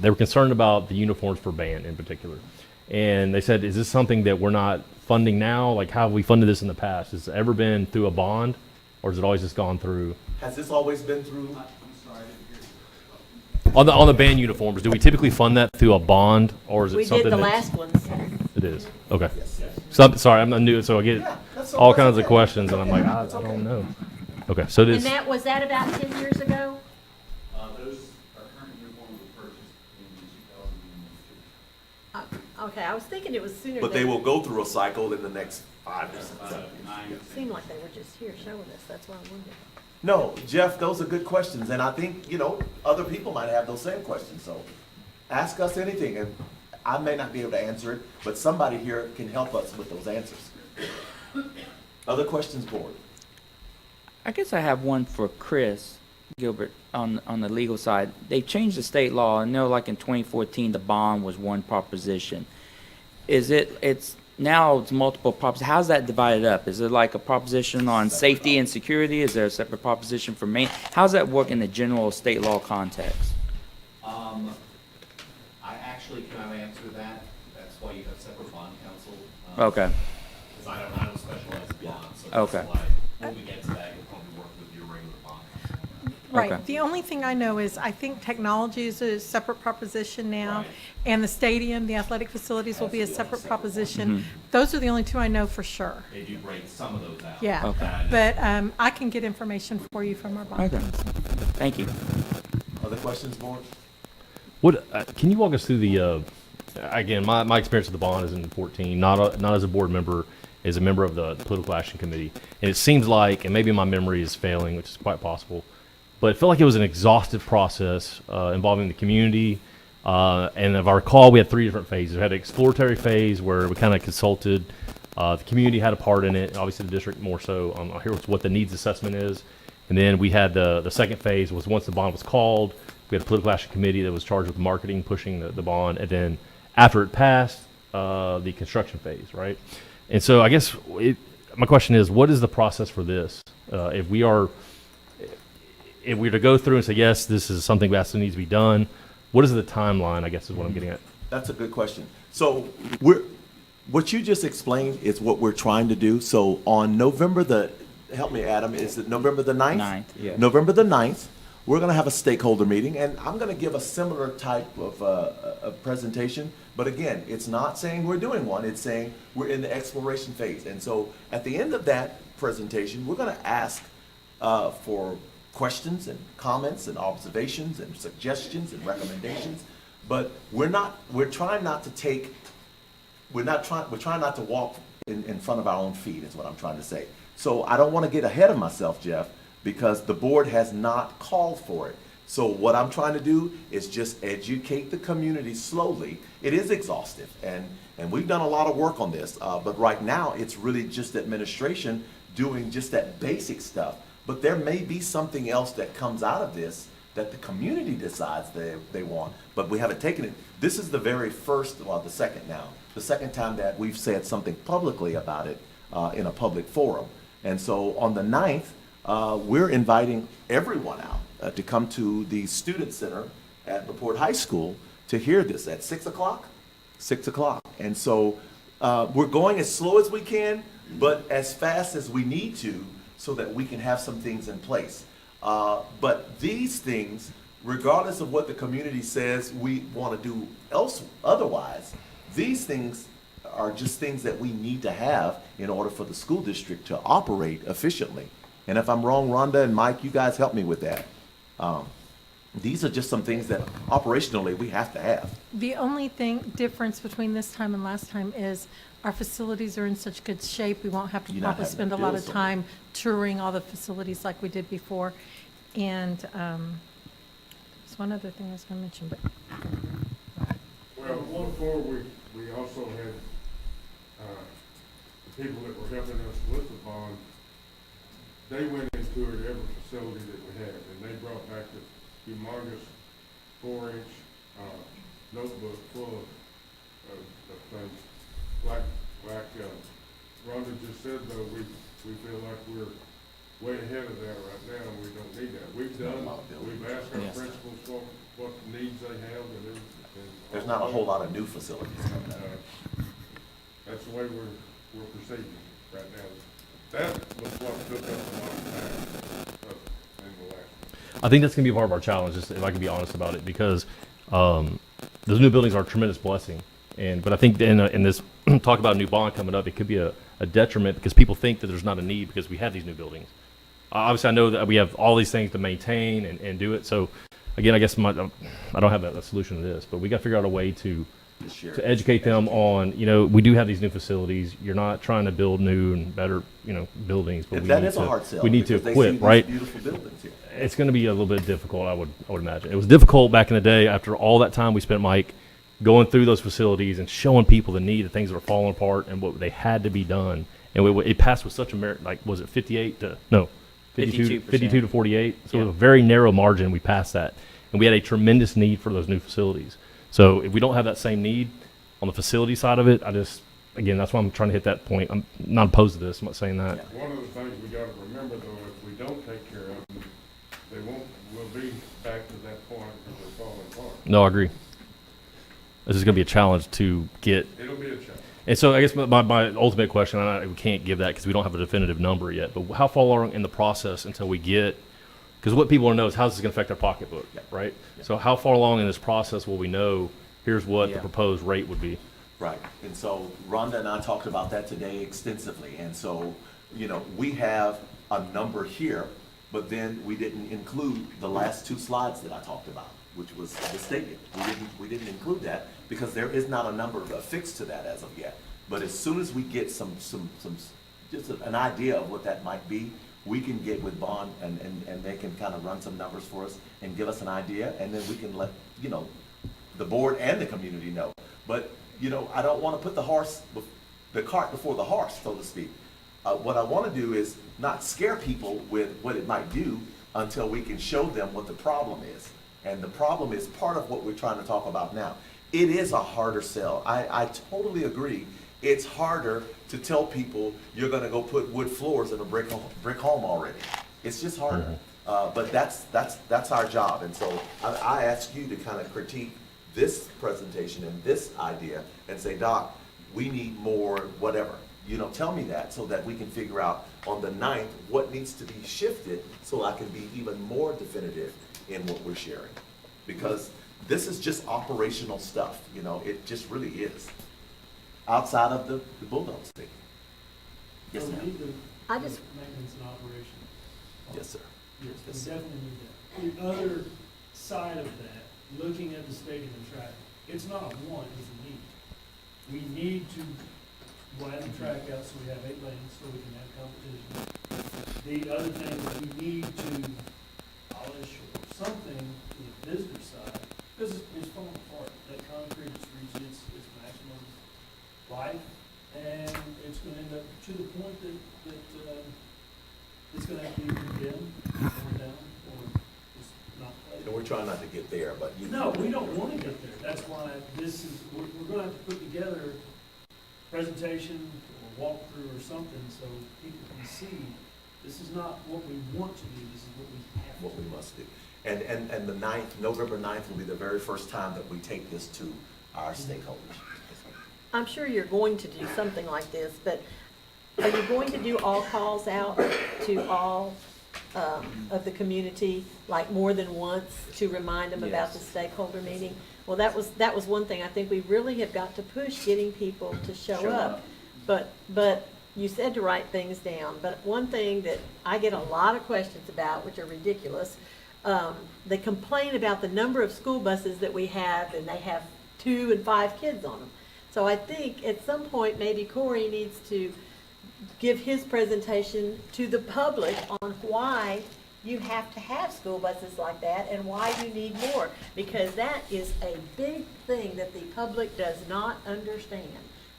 they were concerned about the uniforms for band in particular. And they said, is this something that we're not funding now? Like, how have we funded this in the past? Has it ever been through a bond, or has it always just gone through? Has this always been through? On the band uniforms, do we typically fund that through a bond, or is it We something did the that's- last ones. It is, okay. So, sorry, I'm not new, so I get that's all okay. kinds of questions, and I'm like, I don't know. Okay, so it And is, was that about 10 years ago? Those are current uniforms were purchased in 2002. Okay, I was thinking it was sooner But than. they will go through a cycle in the next 5 or 7 years. It seemed like they were just here showing us, that's why I wondered. No, Jeff, those are good questions, and I think, other people might have those same questions, so ask us anything, and I may not be able to answer it, but somebody here can help us with those answers. Other questions, board? I guess I have one for Chris Gilbert on the legal side. They changed the state law. I know like in 2014, the bond was one proposition. It's multiple propositions. How's that divided up? Is it like a proposition on safety and security? Is there a separate proposition for main? How's that work in the general state law context? I actually cannot answer that. That's why you have separate bond counsel. Okay. Because I don't specialize in bonds, so Okay. that's why when we get to that, you'll probably work with your regular bond counsel. Right. Okay. The only thing I know is I think technology is a separate proposition now, Right. and the stadium, the athletic facilities will be a separate proposition. Mm-hmm. Those are the only two I know for sure. They do break some of those out. Yeah. Okay. But I can get information for you from our bond Okay. counsel. Thank you. Other questions, board? what, can you walk us through the, again, my experience with the bond is in 14, not as a board member, as a member of the Political Action Committee. And it seems like, and maybe my memory is failing, which is quite possible, but it felt like it was an exhaustive process involving the community. And if I recall, we had 3 different phases. We had an exploratory phase where we kind of consulted. The community had a part in it, obviously the district more so. Here was what the needs assessment is. And then we had the second phase was once the bond was called, we had a political action committee that was charged with marketing, pushing the bond. And then after it passed, the construction phase, right? And so I guess my question is, what is the process for this? If we were to go through and say, yes, this is something that needs to be done, what is the timeline, I guess is what I'm getting at. That's a good question. So what you just explained is what we're trying to do. So on help me, Adam, is it November the 9th? 9th, yeah. November the 9th, we're going to have a stakeholder meeting, and I'm going to give a similar type of a presentation. But again, it's not saying we're doing one, it's saying we're in the exploration phase. And so at the end of that presentation, we're going to ask for questions and comments and observations and suggestions and recommendations. But we're trying not to walk in front of our own feet, is what I'm trying to say. So I don't want to get ahead of myself, Jeff, because the board has not called for it. So what I'm trying to do is just educate the community slowly. It is exhaustive, and we've done a lot of work on this, but right now it's really just administration doing just that basic stuff. But there may be something else that comes out of this that the community decides they want, but we haven't taken it. This is the very first, the second time that we've said something publicly about it in a public forum. And so on the 9th, we're inviting everyone out to come to the Student Center at LaPorte High School to hear this at 6 o'clock. 6 o'clock. And so we're going as slow as we can, but as fast as we need to so that we can have some things in place. But these things, regardless of what the community says we want to do otherwise, these things are just things that we need to have in order for the school district to operate efficiently. And if I'm wrong, Rhonda and Mike, you guys help me with that. These are just some things that operationally we have to have. The only difference between this time and last time is our facilities are in such good shape, we won't have to You're not probably having spend to a lot build of something. time touring all the facilities like we did before. And there's one other thing I was going to mention, but Well, going forward, we also had people that were helping us with the bond, they went and toured every facility that we had, and they brought back a humongous 4-inch notebook full of things. Like Rhonda just said, though, we feel like we're way ahead of that right now, and we don't need that. We've asked our principals for what needs they have, and everything. There's not a whole lot of new facilities. That's the way we're proceeding right now. That was what took us a lot of time in the last. I think that's going to be part of our challenge, just if I can be honest about it, because those new buildings are a tremendous blessing. But I think in this talk about a new bond coming up, it could be a detriment because people think that there's not a need because we have these new buildings. Obviously, I know that we have all these things to maintain and do it. So, again, I guess I don't have a solution to this, but we got to figure out a way to educate them on, we do have these new facilities. You're not trying to build new and better, buildings, but we need to equip, right? Beautiful buildings here. It's going to be a little bit difficult, I would imagine. It was difficult back in the day after all that time we spent, Mike, going through those facilities and showing people the need of things that are falling apart and what they had to be done. And it passed with such a merit, was it 52 to 48? So it was a very narrow margin. We passed that. And we had a tremendous need for those new facilities. So if we don't have that same need on the facility side of it, again, that's why I'm trying to hit that point. I'm not opposed to this. I'm not saying that. Yeah. One of the things we got to remember, though, if we don't take care of them, we'll be back to that point because they're falling apart. No, I agree. This is going to be a challenge to get. It'll be a challenge. And so I guess my ultimate question, we can't give that because we don't have a definitive number yet, but how far along in the process until we get, because what people want to know is how this is going to affect their pocketbook, right? Yeah. So how far along in this process will we know, here's what the proposed rate would be? Right. And so Rhonda and I talked about that today extensively. And so, we have a number here, but then we didn't include the last two slides that I talked about, which was the stadium. We didn't include that because there is not a number affixed to that as of yet. But as soon as we get some just an idea of what that might be, we can get with Bond and they can kind of run some numbers for us and give us an idea, and then we can let the board and the community know. But I don't want to put the cart before the horse, so to speak. What I want to do is not scare people with what it might do until we can show them what the problem is. And the problem is part of what we're trying to talk about now. It is a harder sell. I totally agree. It's harder to tell people you're going to go put wood floors in a brick home already. It's just harder. But that's our job. And so I ask you to kind of critique this presentation and this idea and say, Doc, we need more whatever. Tell me that so that we can figure out on the 9th what needs to be shifted so I can be even more definitive in what we're sharing. Because this is just operational stuff, it just really is. Outside of the Bulldog thing. Yes, ma'am. Maintenance and operation. Yes, sir. Yes, we definitely need that. The other side of that, looking at the stadium and track, it's not a want, it's a need. We need to widen the track out so we have 8 lanes so we can have competition. The other thing is we need to polish or something to the visitor side because it's falling apart. That concrete has reached its maximum life, and it's going to end up to the point that it's going to have to be condemned, torn down, or just not played. And we're trying not to get there, but No, we don't want to get there. That's why we're going to have to put together a presentation or walkthrough or something so people can see this is not what we want to do, this is what we have to do. What we must do. And the 9th, November 9th will be the very first time that we take this to our stakeholders. I'm sure you're going to do something like this, but are you going to do all calls out to all of the community, like more than once, to remind them about the stakeholder meeting? Well, that was one thing. I think we really have got to push getting people to show up. But you said to write things down. But one thing that I get a lot of questions about, which are ridiculous, they complain about the number of school buses that we have, and they have 2 and 5 kids on them. So I think at some point maybe Corey needs to give his presentation to the public on why you have to have school buses like that and why you need more, because that is a big thing that the public does not understand.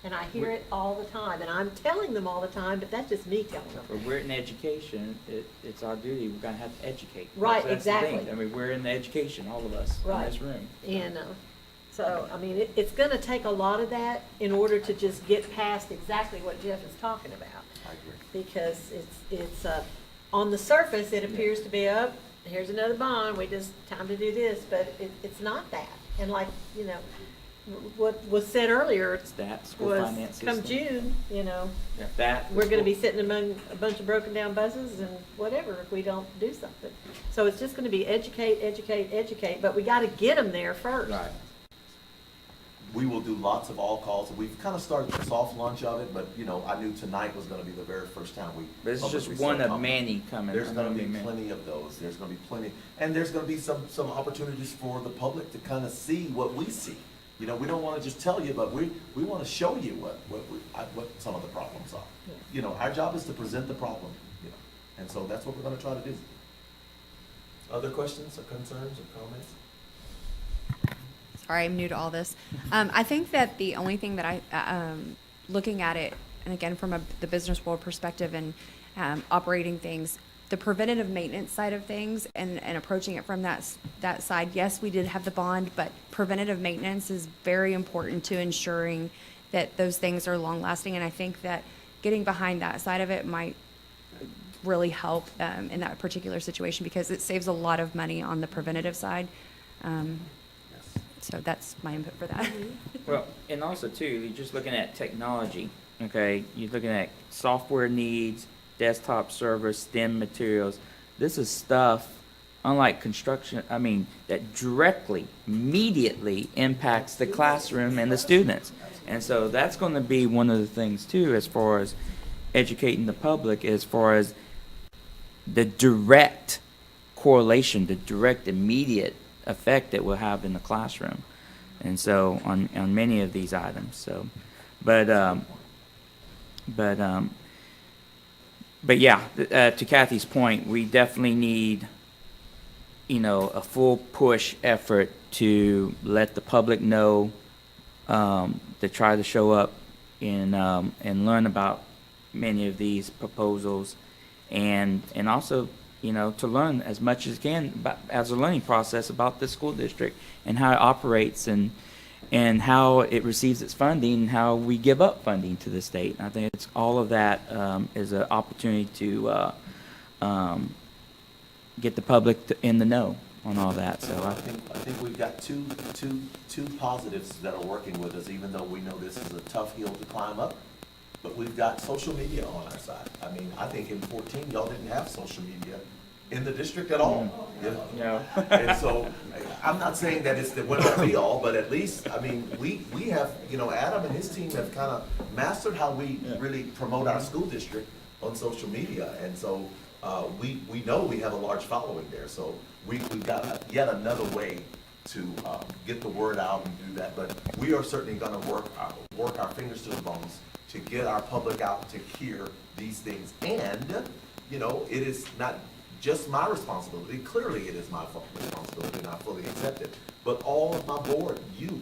And I hear it all the time, and I'm telling them all the time, but that's just me telling them. But we're in education, it's our duty, we're gonna have to educate. Right, That's the thing. exactly. I mean, we're in the education, all of us, in Right. this room. And so, I mean, it's going to take a lot of that in order to just get past exactly what Jeff is talking about. I agree. Because it's on the surface, it appears to be, oh, here's another bond, time to do this, but it's not that. And like, you know, what was said earlier It's that, school was, finance come system. June, you know, Yeah, that. we're gonna be sitting among a bunch of broken down buses and whatever if we don't do something. So it's just gonna be educate, but we gotta get them there first. Right. We will do lots of all calls. We've kind of started the soft launch of it, but, you know, I knew tonight was gonna be the very first time we. But it's just publicly one started of talking. many coming. There's gonna be many. plenty of those. There's gonna be plenty, and there's gonna be some opportunities for the public to kind of see what we see. You know, we don't wanna just tell you, but we wanna show you what some of the problems are. Yeah. You know, our job is to present the problem, you know, and so that's what we're gonna try to do. Other questions or concerns or comments? Sorry, I'm new to all this. I think that the only thing that I, looking at it, and again, from the business world perspective and operating things, the preventative maintenance side of things and approaching it from that side, yes, we did have the bond, but preventative maintenance is very important to ensuring that those things are long lasting. And I think that getting behind that side of it might really help in that particular situation because it saves a lot of money on the preventative side. So that's my input for that. Well, and also too, you're just looking at technology, okay? You're looking at software needs, desktop servers, STEM materials. This is stuff, unlike construction, I mean, that directly, immediately impacts the classroom and the students. And so that's going to be one of the things too, as far as educating the public, as far as the direct correlation, the direct immediate effect it will have in the classroom, and so on many of these items. So, but yeah, to Kathy's point, we definitely need, you know, a full push effort to let the public know, to try to show up and learn about many of these proposals, and also, you know, to learn as much as can as a learning process about the school district and how it operates and how it receives its funding and how we give up funding to the state. And I think it's all of that is an opportunity to get the public in the know on all that. So I think we've got two positives that are working with us, even though we know this is a tough hill to climb up. But we've got social media on our side. I mean, I think in 14, y'all didn't have social media in the district at all. No. And so, I'm not saying that it's the winner be all, but at least, I mean, we have, you know, Adam and his team have kind of mastered how we really promote our school district on social media. And so, we know we have a large following there. So we've got yet another way to get the word out and do that. But we are certainly going to work our fingers to the bones to get our public out to hear these things. And, you know, it is not just my responsibility. Clearly it is my responsibility, and I fully accept it. But all of my board,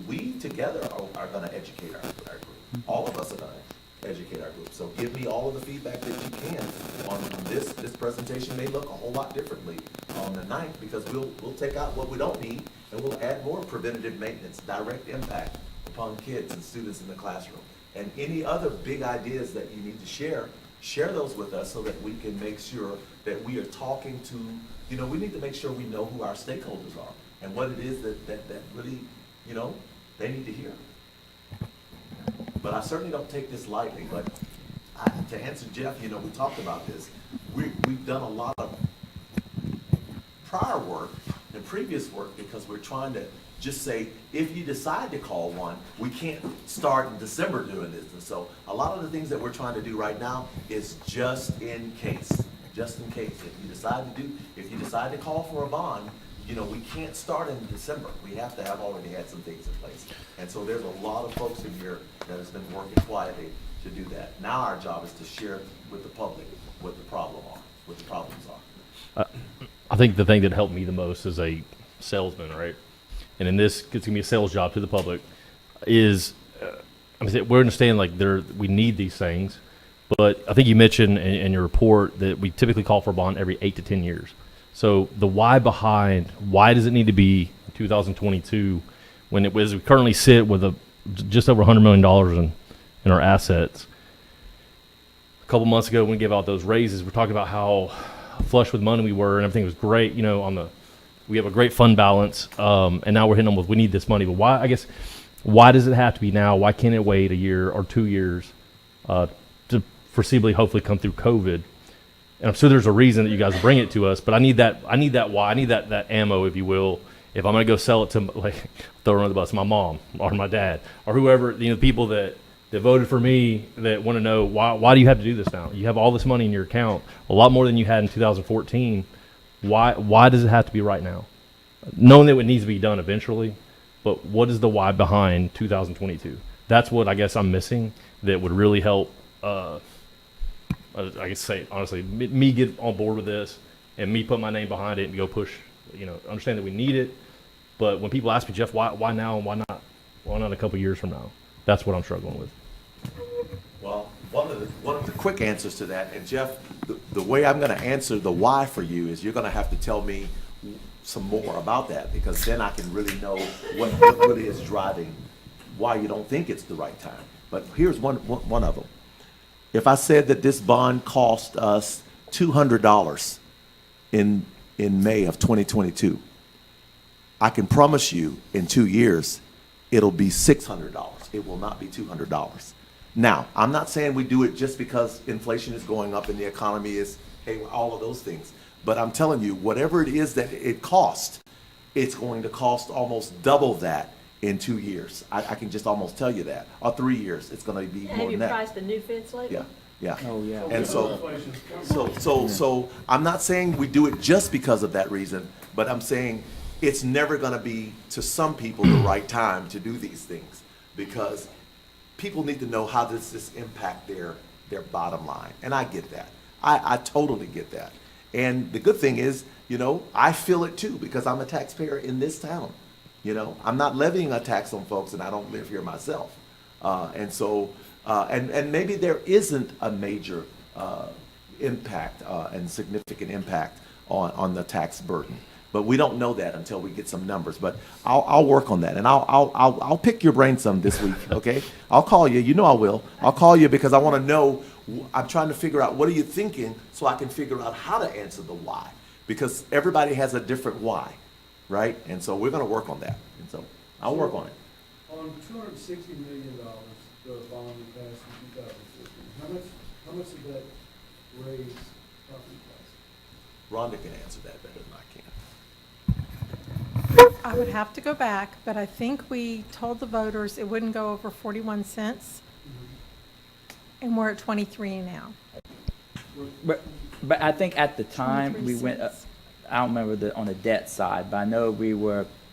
we together are going to educate our group. All of us are going to educate our group. So give me all of the feedback that you can on this. This presentation may look a whole lot differently on the 9th because we'll take out what we don't need and we'll add more preventative maintenance, direct impact upon kids and students in the classroom. And any other big ideas that you need to share those with us so that we can make sure that we are talking to, you know, we need to make sure we know who our stakeholders are and what it is that really, you know, they need to hear. But I certainly don't take this lightly, but to answer Jeff, you know, we talked about this. We've done a lot of prior work and previous work because we're trying to just say, if you decide to call one, we can't start in December doing this. And so a lot of the things that we're trying to do right now is just in case. Just in case. If you decide to call for a bond, you know, we can't start in December. We have to have already had some things in place. And so there's a lot of folks in here that has been working quietly to do that. Now our job is to share with the public what the problems are. I think the thing that helped me the most as a salesman, right? And in this, it's going to be a sales job to the public, is I mean, we understand like we need these things, but I think you mentioned in your report that we typically call for a bond every 8 to 10 years. So the why behind why does it need to be 2022 when it was we currently sit with just over $100 million in our assets? A couple months ago when we gave out those raises, we're talking about how flush with money we were and everything was great. You know, we have a great fund balance, and now we're hitting them with we need this money. But why? I guess why does it have to be now? Why can't it wait a year or 2 years to foreseeably, hopefully, come through COVID? And I'm sure there's a reason that you guys bring it to us, but I need that why. I need that ammo, if you will. If I'm going to go sell it to, like, throw her under the bus, my mom or my dad or whoever, you know, people that voted for me that want to know why do you have to do this now? You have all this money in your account, a lot more than you had in 2014. Why does it have to be right now? Knowing that it needs to be done eventually, but what is the why behind 2022? That's what I guess I'm missing that would really help, I guess say, honestly, me get on board with this and me put my name behind it and go push, you know, understand that we need it. But when people ask me, Jeff, why now and why not a couple years from now? That's what I'm struggling with. Well, one of the quick answers to that, and Jeff, the way I'm going to answer the why for you is you're going to have to tell me some more about that, because then I can really know what really is driving why you don't think it's the right time. But here's one of them. If I said that this bond cost us $200 in May of 2022, I can promise you in 2 years it'll be $600. It will not be $200. Now, I'm not saying we do it just because inflation is going up and the economy is, hey, all of those things. But I'm telling you, whatever it is that it costs, it's going to cost almost double that in 2 years. I can just almost tell you that. Or 3 years, it's going to be more Have you than that. priced a new fence lately? Yeah, yeah. Oh, yeah. And so I'm not saying we do it just because of that reason, but I'm saying it's never going to be, to some people, the right time to do these things, because people need to know how does this impact their bottom line. And I get that. I totally get that. And the good thing is, you know, I feel it too, because I'm a taxpayer in this town. You know, I'm not levying a tax on folks, and I don't live here myself. And so, and maybe there isn't a major impact and significant impact on the tax burden. But we don't know that until we get some numbers. But I'll work on that, and I'll pick your brain some this week. Okay, I'll call you. You know I will. I'll call you because I want to know. I'm trying to figure out what are you thinking, so I can figure out how to answer the why. Because everybody has a different why, right? And so we're going to work on that. And so I'll work on it. On $260 million, the bond we passed in 2015, how much did that raise property taxes? Rhonda can answer that better than I can. I would have to go back, but I think we told the voters it wouldn't go over 41 cents, and we're at 23 now. But I think at the time, we went, I don't remember on the debt side, but I know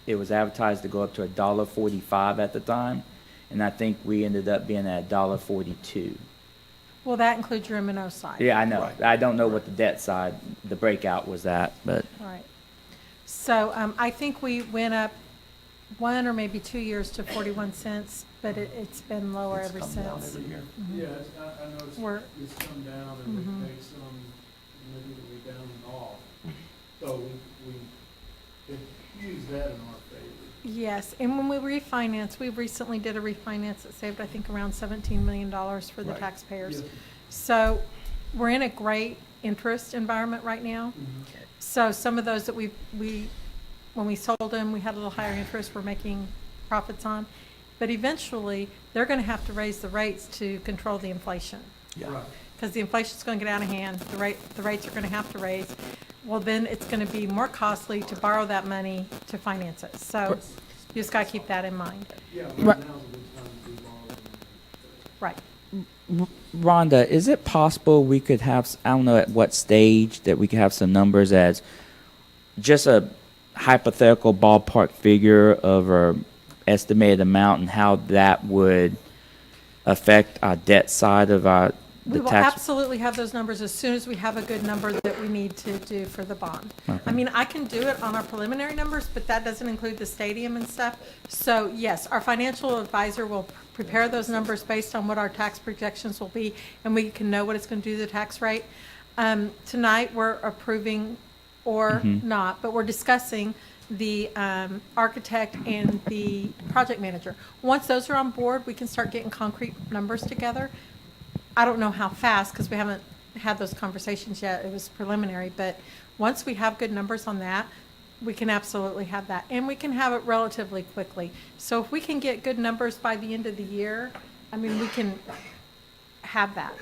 it was advertised to go up to $1.45 at the time, and I think we ended up being at $1.42. Well, that includes your M&O side. Yeah, I know. Right. I don't know what the debt side, the breakout was at, but. All right. So I think we went up 1 or maybe 2 years to 41 cents, but it's been lower It's ever come down since. every year. Yeah, I noticed We're- it's come down and we paid some immediately down and off. So we used that in our favor. Yes, and when we refinance, we recently did a refinance that saved, I think, around $17 million for the Right. taxpayers. Yeah. So we're in a great interest environment right now. So some of those that when we sold them, we had a little higher interest, we're making profits on. But eventually, they're going to have to raise the rates to control the inflation. Yeah. Right. Because the inflation's going to get out of hand, the rates are going to have to raise. Well, then it's going to be more costly to borrow that money to finance it. So you just got to keep that in mind. Yeah, right Right. now's a good time to borrow. Right. Rhonda, is it possible we could have, I don't know at what stage, that we could have some numbers as just a hypothetical ballpark figure of our estimated amount and how that would affect our debt side of our We the will tax? absolutely have those numbers as soon as we have a good number that we need to do for the bond. I mean, I can do it on our preliminary numbers, but that doesn't include the stadium and stuff. So yes, our financial advisor will prepare those numbers based on what our tax projections will be, and we can know what it's going to do to the tax rate. Tonight, we're approving or not, but we're discussing the architect and the project manager. Once those are on board, we can start getting concrete numbers together. I don't know how fast, because we haven't had those conversations yet. It was preliminary, but once we have good numbers on that, we can absolutely have that. And we can have it relatively quickly. So if we can get good numbers by the end of the year, I mean, we can have that.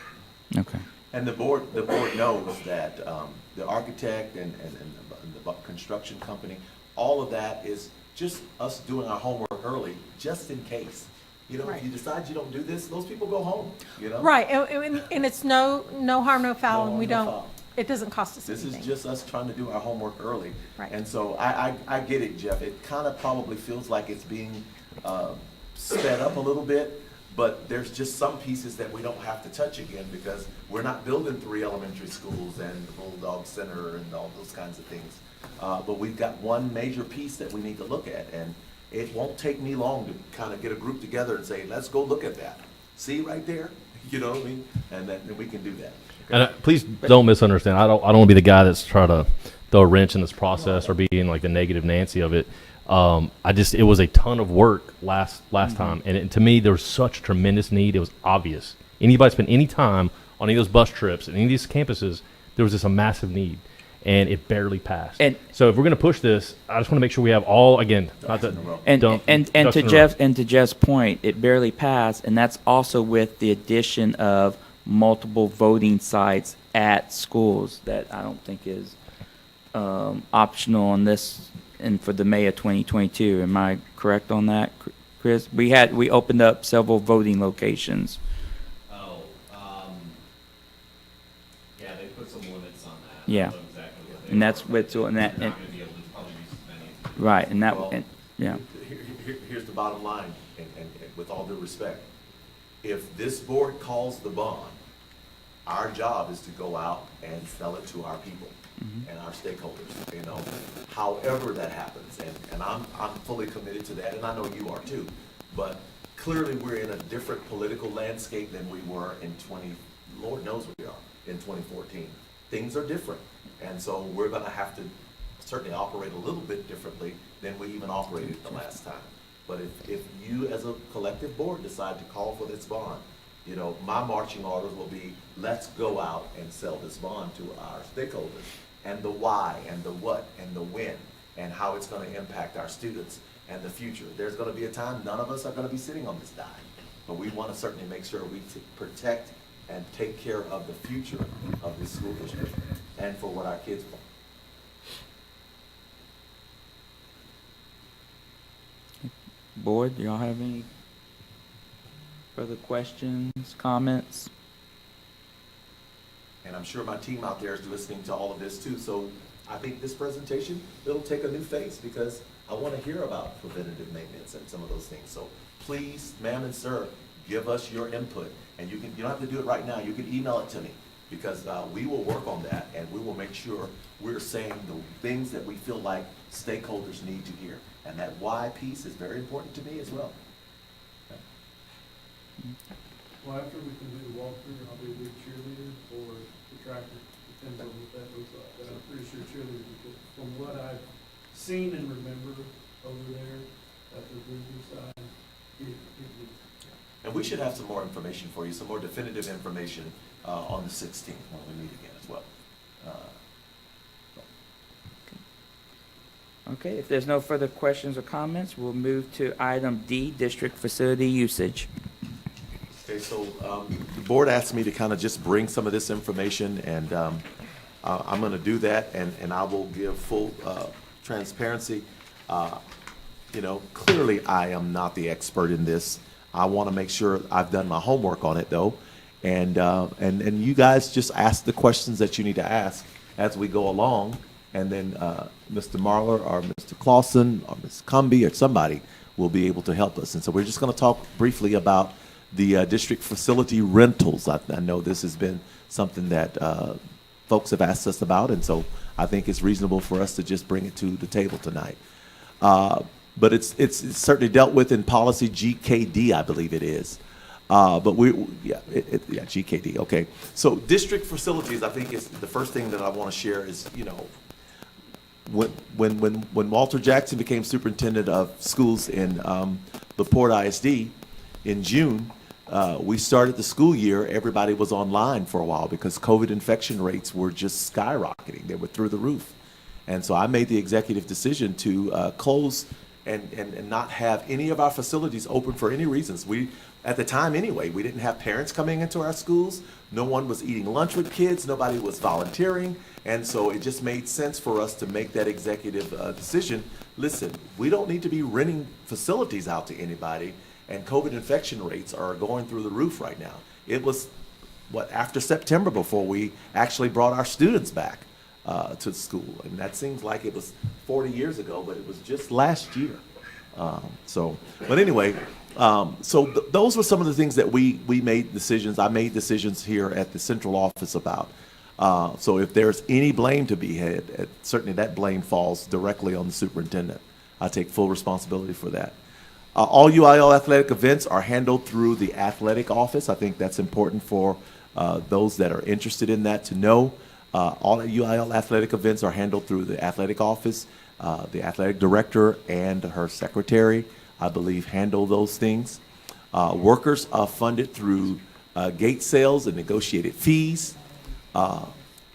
Okay. And the board knows that the architect and the construction company, all of that is just us doing our homework early, just in case. You know, if you decide you don't do this, those people go home, you know? Right, and it's no harm, no foul, and we No don't, foul. it doesn't cost us This anything. is just us trying to do our homework early. Right. And so I get it, Jeff. It kind of probably feels like it's being sped up a little bit, but there's just some pieces that we don't have to touch again because we're not building 3 elementary schools and the Bulldog Center and all those kinds of things. But we've got one major piece that we need to look at, and it won't take me long to kind of get a group together and say, let's go look at that. See right there? You know what I mean? And then we can do that. And please don't misunderstand. I don't want to be the guy that's trying to throw a wrench in this process or being like the negative Nancy of it. It was a ton of work last time, and to me there was such tremendous need. It was obvious. Anybody spent any time on any of those bus trips and any of these campuses, there was just a massive need, and it barely passed. And so if we're going to push this, I just want to make sure we have all and to Jeff's point, it barely passed, and that's also with the addition of multiple voting sites at schools that I don't think is optional on this and for the May of 2022. Am I correct on that, Chris? We opened up several voting locations. Yeah, they put some limits on that. Yeah. And that's what's on that. Right, and that, Well, and, yeah. Here's the bottom line, and with all due respect. If this board calls the bond, our job is to go out and sell it to our people and our stakeholders, you know, however that happens. And I'm fully committed to that, and I know you are too. But clearly, we're in a different political landscape than we were in Lord knows we are, in 2014. Things are different. And so we're going to have to certainly operate a little bit differently than we even operated the last time. But if you as a collective board decide to call for this bond, you know, my marching orders will be, let's go out and sell this bond to our stakeholders, and the why and the what and the when and how it's going to impact our students and the future. There's going to be a time none of us are going to be sitting on this dime, but we want to certainly make sure we protect and take care of the future of this school district and for what our kids want. Board, do y'all have any further questions, comments? And I'm sure my team out there is listening to all of this too. So I think this presentation, it'll take a new face because I want to hear about preventative maintenance and some of those things. So please, ma'am and sir, give us your input. And you don't have to do it right now. You can email it to me because we will work on that and we will make sure we're saying the things that we feel like stakeholders need to hear. And that why piece is very important to me as well. Well, after we can do the walkthrough, I'll be a big cheerleader for the tractor. Depends on what that looks like. But I'm pretty sure cheerleader, because from what I've seen and remember over there at the Booster side, it was. And we should have some more information for you, some more definitive information on the 16th when we meet again as well. Okay, if there's no further questions or comments, we'll move to item D, district facility usage. Okay, so the board asked me to kind of just bring some of this information, and I'm going to do that, and I will give full transparency. You know, clearly I am not the expert in this. I want to make sure I've done my homework on it, though, and you guys just ask the questions that you need to ask as we go along, and then Mr. Marler or Mr. Clausen or Ms. Cumby or somebody will be able to help us. And so we're just going to talk briefly about the district facility rentals. I know this has been something that folks have asked us about, and so I think it's reasonable for us to just bring it to the table tonight. But it's certainly dealt with in policy GKD, I believe it is. But GKD, okay. So district facilities, I think is the first thing that I want to share is, you know, when Walter Jackson became superintendent of schools in the Porte ISD in June, we started the school year, everybody was online for a while because COVID infection rates were just skyrocketing. They were through the roof. And so I made the executive decision to close and not have any of our facilities open for any reasons. At the time anyway, we didn't have parents coming into our schools. No one was eating lunch with kids. Nobody was volunteering. And so it just made sense for us to make that executive decision. Listen, we don't need to be renting facilities out to anybody. And COVID infection rates are going through the roof right now. It was, after September before we actually brought our students back to school. And that seems like it was 40 years ago, but it was just last year. But anyway, those were some of the things that we made decisions. I made decisions here at the central office about. So if there's any blame to be had, certainly that blame falls directly on the superintendent. I take full responsibility for that. All UIL athletic events are handled through the athletic office. I think that's important for those that are interested in that to know. All UIL athletic events are handled through the athletic office. The athletic director and her secretary, I believe, handle those things. Workers are funded through gate sales and negotiated fees.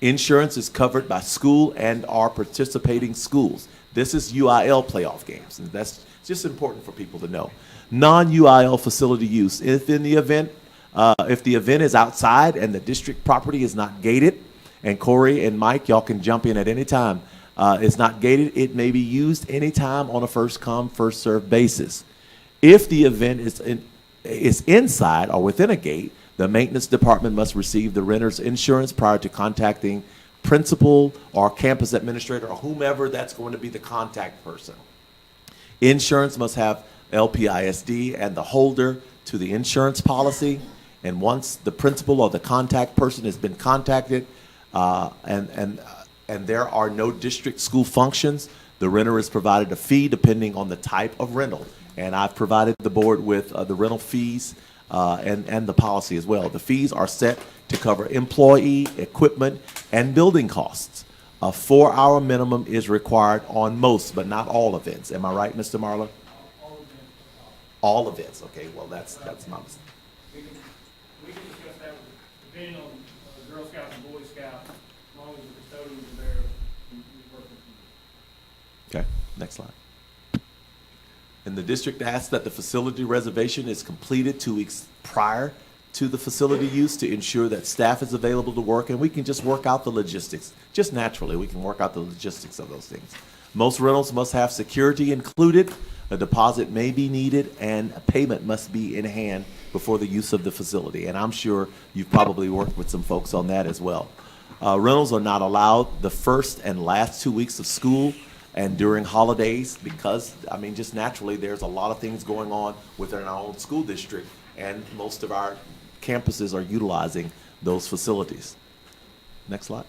Insurance is covered by school and our participating schools. This is UIL playoff games, and that's just important for people to know. Non-UIL facility use. If the event is outside and the district property is not gated, and Corey and Mike, y'all can jump in at any time. It's not gated. It may be used anytime on a first-come, first-served basis. If the event is inside or within a gate, the maintenance department must receive the renter's insurance prior to contacting principal or campus administrator or whomever that's going to be the contact person. Insurance must have LPISD and the holder to the insurance policy. And once the principal or the contact person has been contacted, and there are no district school functions, the renter is provided a fee depending on the type of rental. And I've provided the board with the rental fees and the policy as well. The fees are set to cover employee, equipment, and building costs. A 4-hour minimum is required on most, but not all events. Am I right, Mr. Marler? All events. Okay, well, that's my mistake. We can discuss that depending on Girl Scouts and Boy Scouts, as long as the custodians are there, we work with them. Okay, next slide. And the district asks that the facility reservation is completed 2 weeks prior to the facility use to ensure that staff is available to work, and we can just work out the logistics. Just naturally, we can work out the logistics of those things. Most rentals must have security included. A deposit may be needed, and a payment must be in hand before the use of the facility. And I'm sure you've probably worked with some folks on that as well. Rentals are not allowed the first and last 2 weeks of school and during holidays because, I mean, just naturally, there's a lot of things going on within our own school district, and most of our campuses are utilizing those facilities. Next slide.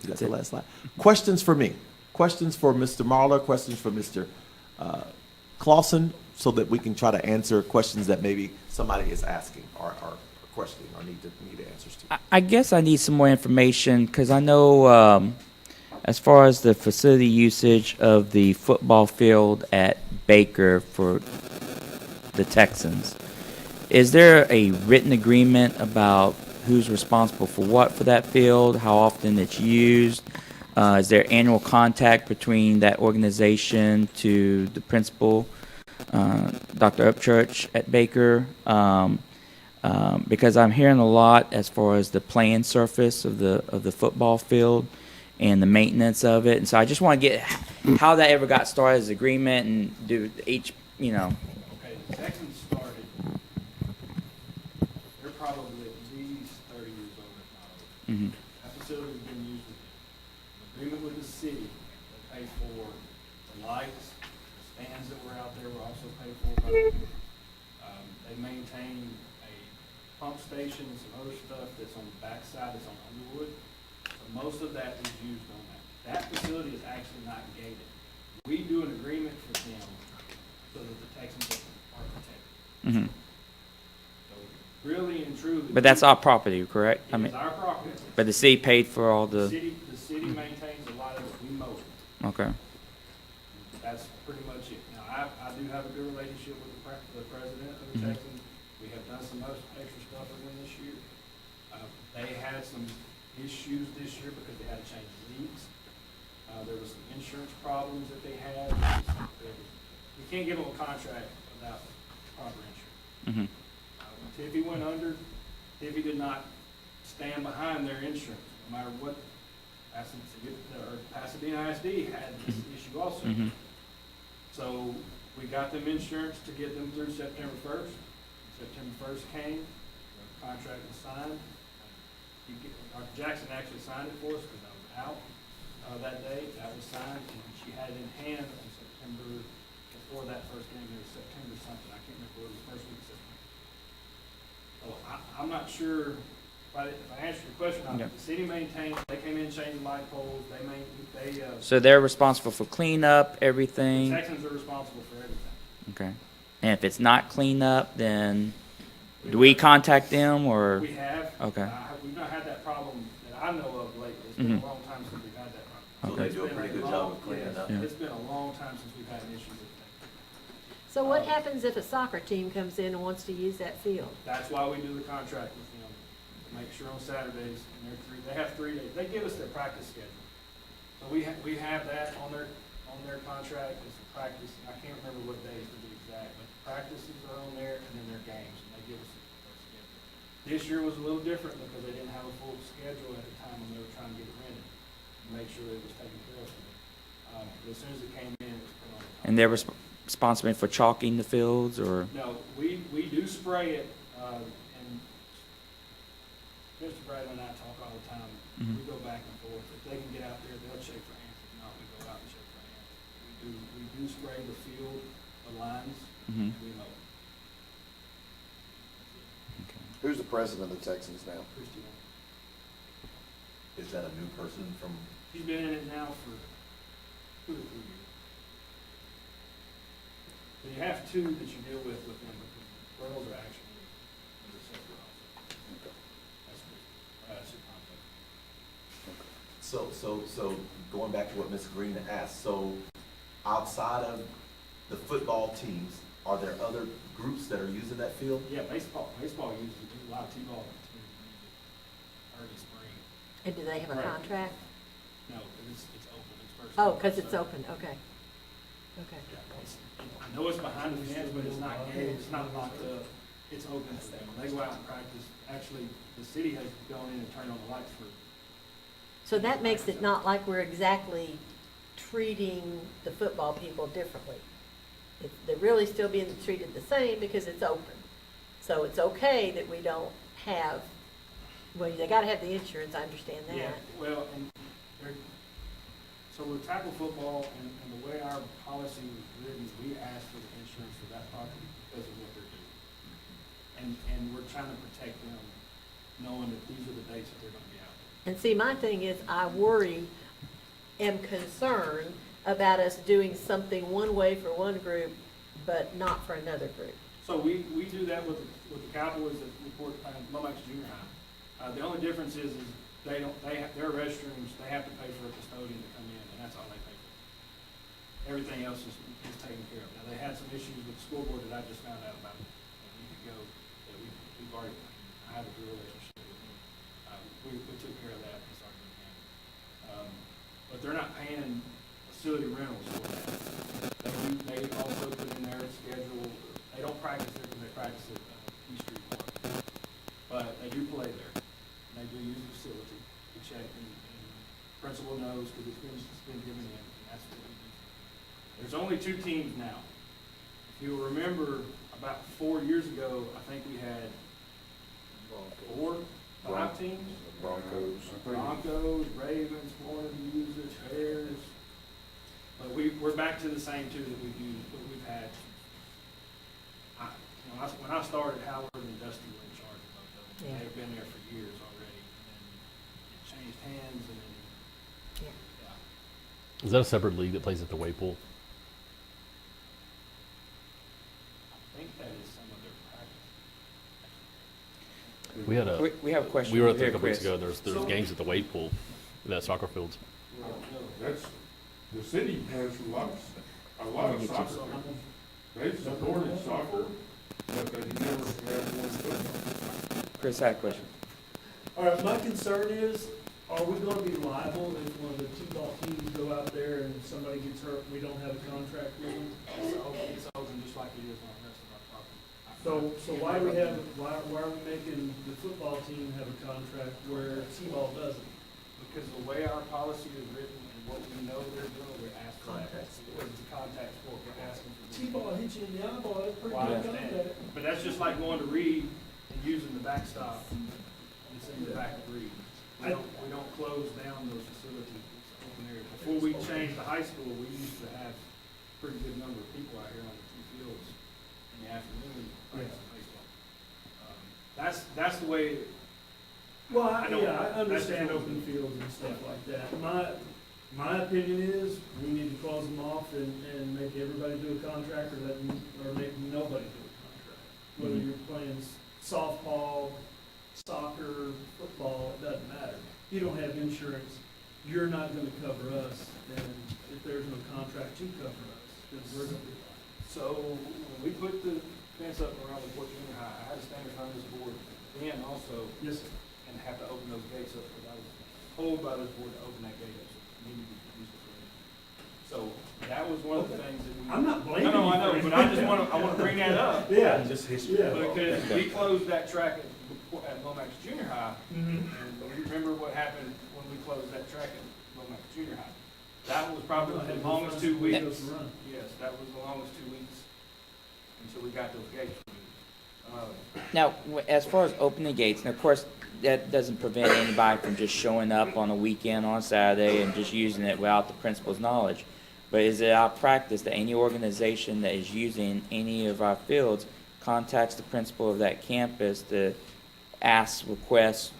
That's the last slide. Questions for me? Questions for Mr. Marler? Questions for Mr. Clausen, so that we can try to answer questions that maybe somebody is asking or questioning or need answers to. I guess I need some more information because I know as far as the facility usage of the football field at Baker for the Texans, is there a written agreement about who's responsible for what for that field, how often it's used? Is there annual contact between that organization to the principal, Dr. Upchurch at Baker? Because I'm hearing a lot as far as the playing surface of the football field and the maintenance of it, and so I just want to get how that ever got started as agreement and do each, Okay, the Texans started. They're probably at least 30 years old, if not older. Mm-hmm. That facility's been used with them. Agreement with the city, they pay for the lights, the stands that were out there were also paid for by them. They maintain a pump station and some other stuff that's on the backside, that's on Underwood. So most of that is used on that. That facility is actually not gated. We do an agreement for them so that the Texans are protected. Mhm. So really and truly. But that's our property, correct? I It mean, is our property. but the city paid for all The the, city maintains a lot of it, we mow it. okay. That's pretty much it. Now, I do have a good relationship with the president of the Mhm. Texans. We have done some extra stuff with them this year. They had some issues this year because they had to change leagues. There was some insurance problems that they had. You can't give them a contract without proper insurance. Mhm. When Tiffy went under, Tiffy did not stand behind their insurance, no matter what. Pasadena ISD had this issue also. Mhm. So we got them insurance to get them through September 1st. September 1st came, the contract was signed. Dr. Jackson actually signed it for us because I was out that day. That was signed, and she had it in hand on September, before that first game, it was September something. I can't remember what it was, first week of September. So I'm not sure, if I answered your question, Yeah. the city maintains, they came in, changed the light poles, So they're responsible for cleanup, the everything? Texans are responsible for everything. Okay. And if it's not cleaned up, then do we contact them or? We have. Okay. We've not had that problem that I know of lately. It's been Mhm. a long time since we've had that problem. So they It's do a been pretty good long- job of cleaning yes, up. Yeah. It's been a long time since we've had an issue with that. So what happens if a soccer team comes in and wants to use that field? That's why we do the contract with them, to make sure on Saturdays, and they have 3 days, they give us their practice schedule. So we have that on their contract, it's a practice, I can't remember what days to be exact, but practices are on there, and then their games, and they give us their schedule. This year was a little different because they didn't have a full schedule at the time when they were trying to get it rented, to make sure it was taken care of. But as soon as it came in, it was put on. And they're responsible for chalking the fields or? No, we do spray it, and Mr. Bradley and I talk all the time. Mhm. We go back and forth. If they can get out there, they'll shake for hands. If not, we go out and shake for hands. We do spray the field, the lines, Mhm. and we mow. Who's the president of the Texans now? Christie. Is that a new person from? She's been in it now for 2 or 3 years. So you have 2 that you deal with them, because girls are actually under separate also. That's your contact. So going back to what Ms. Green asked, so outside of the football teams, are there other groups that are using that field? Yeah, baseball uses it. There's a lot of T-ball teams use it early spring. And do they have a Right. contract? No, it's open. It's first. Oh, come, because first it's served. open, okay. Okay. I know it's behind the fence, but it's not gated, it's not locked up. It's open for them. When they go out and practice, actually, the city has gone in and turned on the lights for. So that makes it not like we're exactly treating the football people differently. They're really still being treated the same because it's open. So it's okay that we don't have, well, they gotta have the insurance, I understand Yeah, that. well, and so with tackle football and the way our policy was written, we asked for the insurance for that property because of what they're doing. And we're trying to protect them, knowing that these are the dates that they're gonna be out there. And see, my thing is, I am concerned about us doing something one way for one group, but not for another group. So we do that with the Cowboys that report Lomax Junior High. The only difference is their restrooms, they have to pay for a custodian to come in, and that's all they pay for. Everything else is taken care of. Now, they had some issues with the scoreboard that I just found out about a week ago, that we've already, I have a good relationship with them. We took care of that, it's already been handled. But they're not paying facility rentals for that. They also put in their schedule, they don't practice there because they practice at East Street Park. But they do play there, and they do use the facility. We check, and principal knows because it's been given in, and that's what we do. There's only 2 teams now. If you'll remember, about 4 years ago, I think we had 5 teams. Broncos, Ravens wanted to use it, Bears. But we're back to the same 2 that we've had. When I started, Howard and Dusty were in charge of both Yeah. They've been there for years already, and it changed hands, and then, yeah. Is that a separate league that plays at the Way Pool? I think that is some of their practice. We had a We have a question We were over up there a here, couple weeks Chris. ago. There's games at the Wade Pool, that soccer fields. That's, the city has a lot of soccer fields. They've supported soccer, but they never have one football. Chris had a question. All right, my concern is, are we gonna be liable if one of the T-ball teams go out there and somebody gets hurt, we don't have a contract with them? It's open just like it is on the rest of our property. So why are we making the football team have a contract where T-ball doesn't? Because the way our policy is written and what we know they're doing, we're asking for that. Because it's a contact sport, we're asking for. T-ball hit you in the eyeball, that's pretty good contact. But that's just like going to Reed and using the backstop and sitting in the back of Reed. We don't close down those facilities, it's open area. Before we changed the high school, we used to have a pretty good number of people out here on the two fields in the afternoon practicing baseball. That's the way. Well, I understand open fields and stuff like that. My opinion is, we need to close them off and make everybody do a contract, or make nobody do a contract. Whether you're playing softball, soccer, football, it doesn't matter. You don't have insurance, you're not gonna cover us, and if there's no contract to cover us, then we're gonna be liable. So, when we put the fence up around the Porte Junior High, I had to stand in front of this board, and also. Yes, sir. And have to open those gates up, because I was told by this board to open that gate up, so it needed to be used for it. So, that was one of the things that we. I'm not blaming you. No, I know, but I wanna bring that up. Yeah. Just history. Yeah. Because we closed that track at Lomax Junior High, and you remember what happened when we closed that track at Lomax Junior High? That was probably the longest 2 weeks. Yes, that was the longest 2 weeks until we got those gates removed. Now, as far as opening gates, and of course, that doesn't prevent anybody from just showing up on a weekend on Saturday and just using it without the principal's knowledge. But is it our practice that any organization that is using any of our fields contacts the principal of that campus to ask, request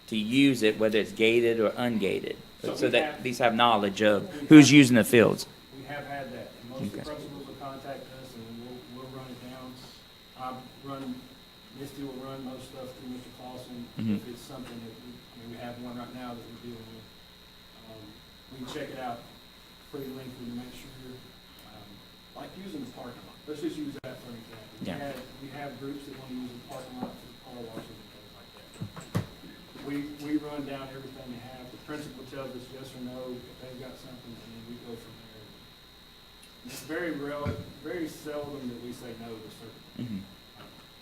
to use it, whether it's gated or ungated, so that at least have knowledge of who's using the fields? We have had that, and most of the principals will contact us, and we'll run it down. Misty will run most stuff through Mr. Clausen, if it's something that we have one right now that we're dealing with. We check it out pretty lengthy to make sure, like using the parking lot. Let's just use that for an example. We have groups that want to use the parking lot for car washes and things like that. We run down everything they have. The principal tells us yes or no if they've got something, and then we go from there. It's very seldom that we say no to certain.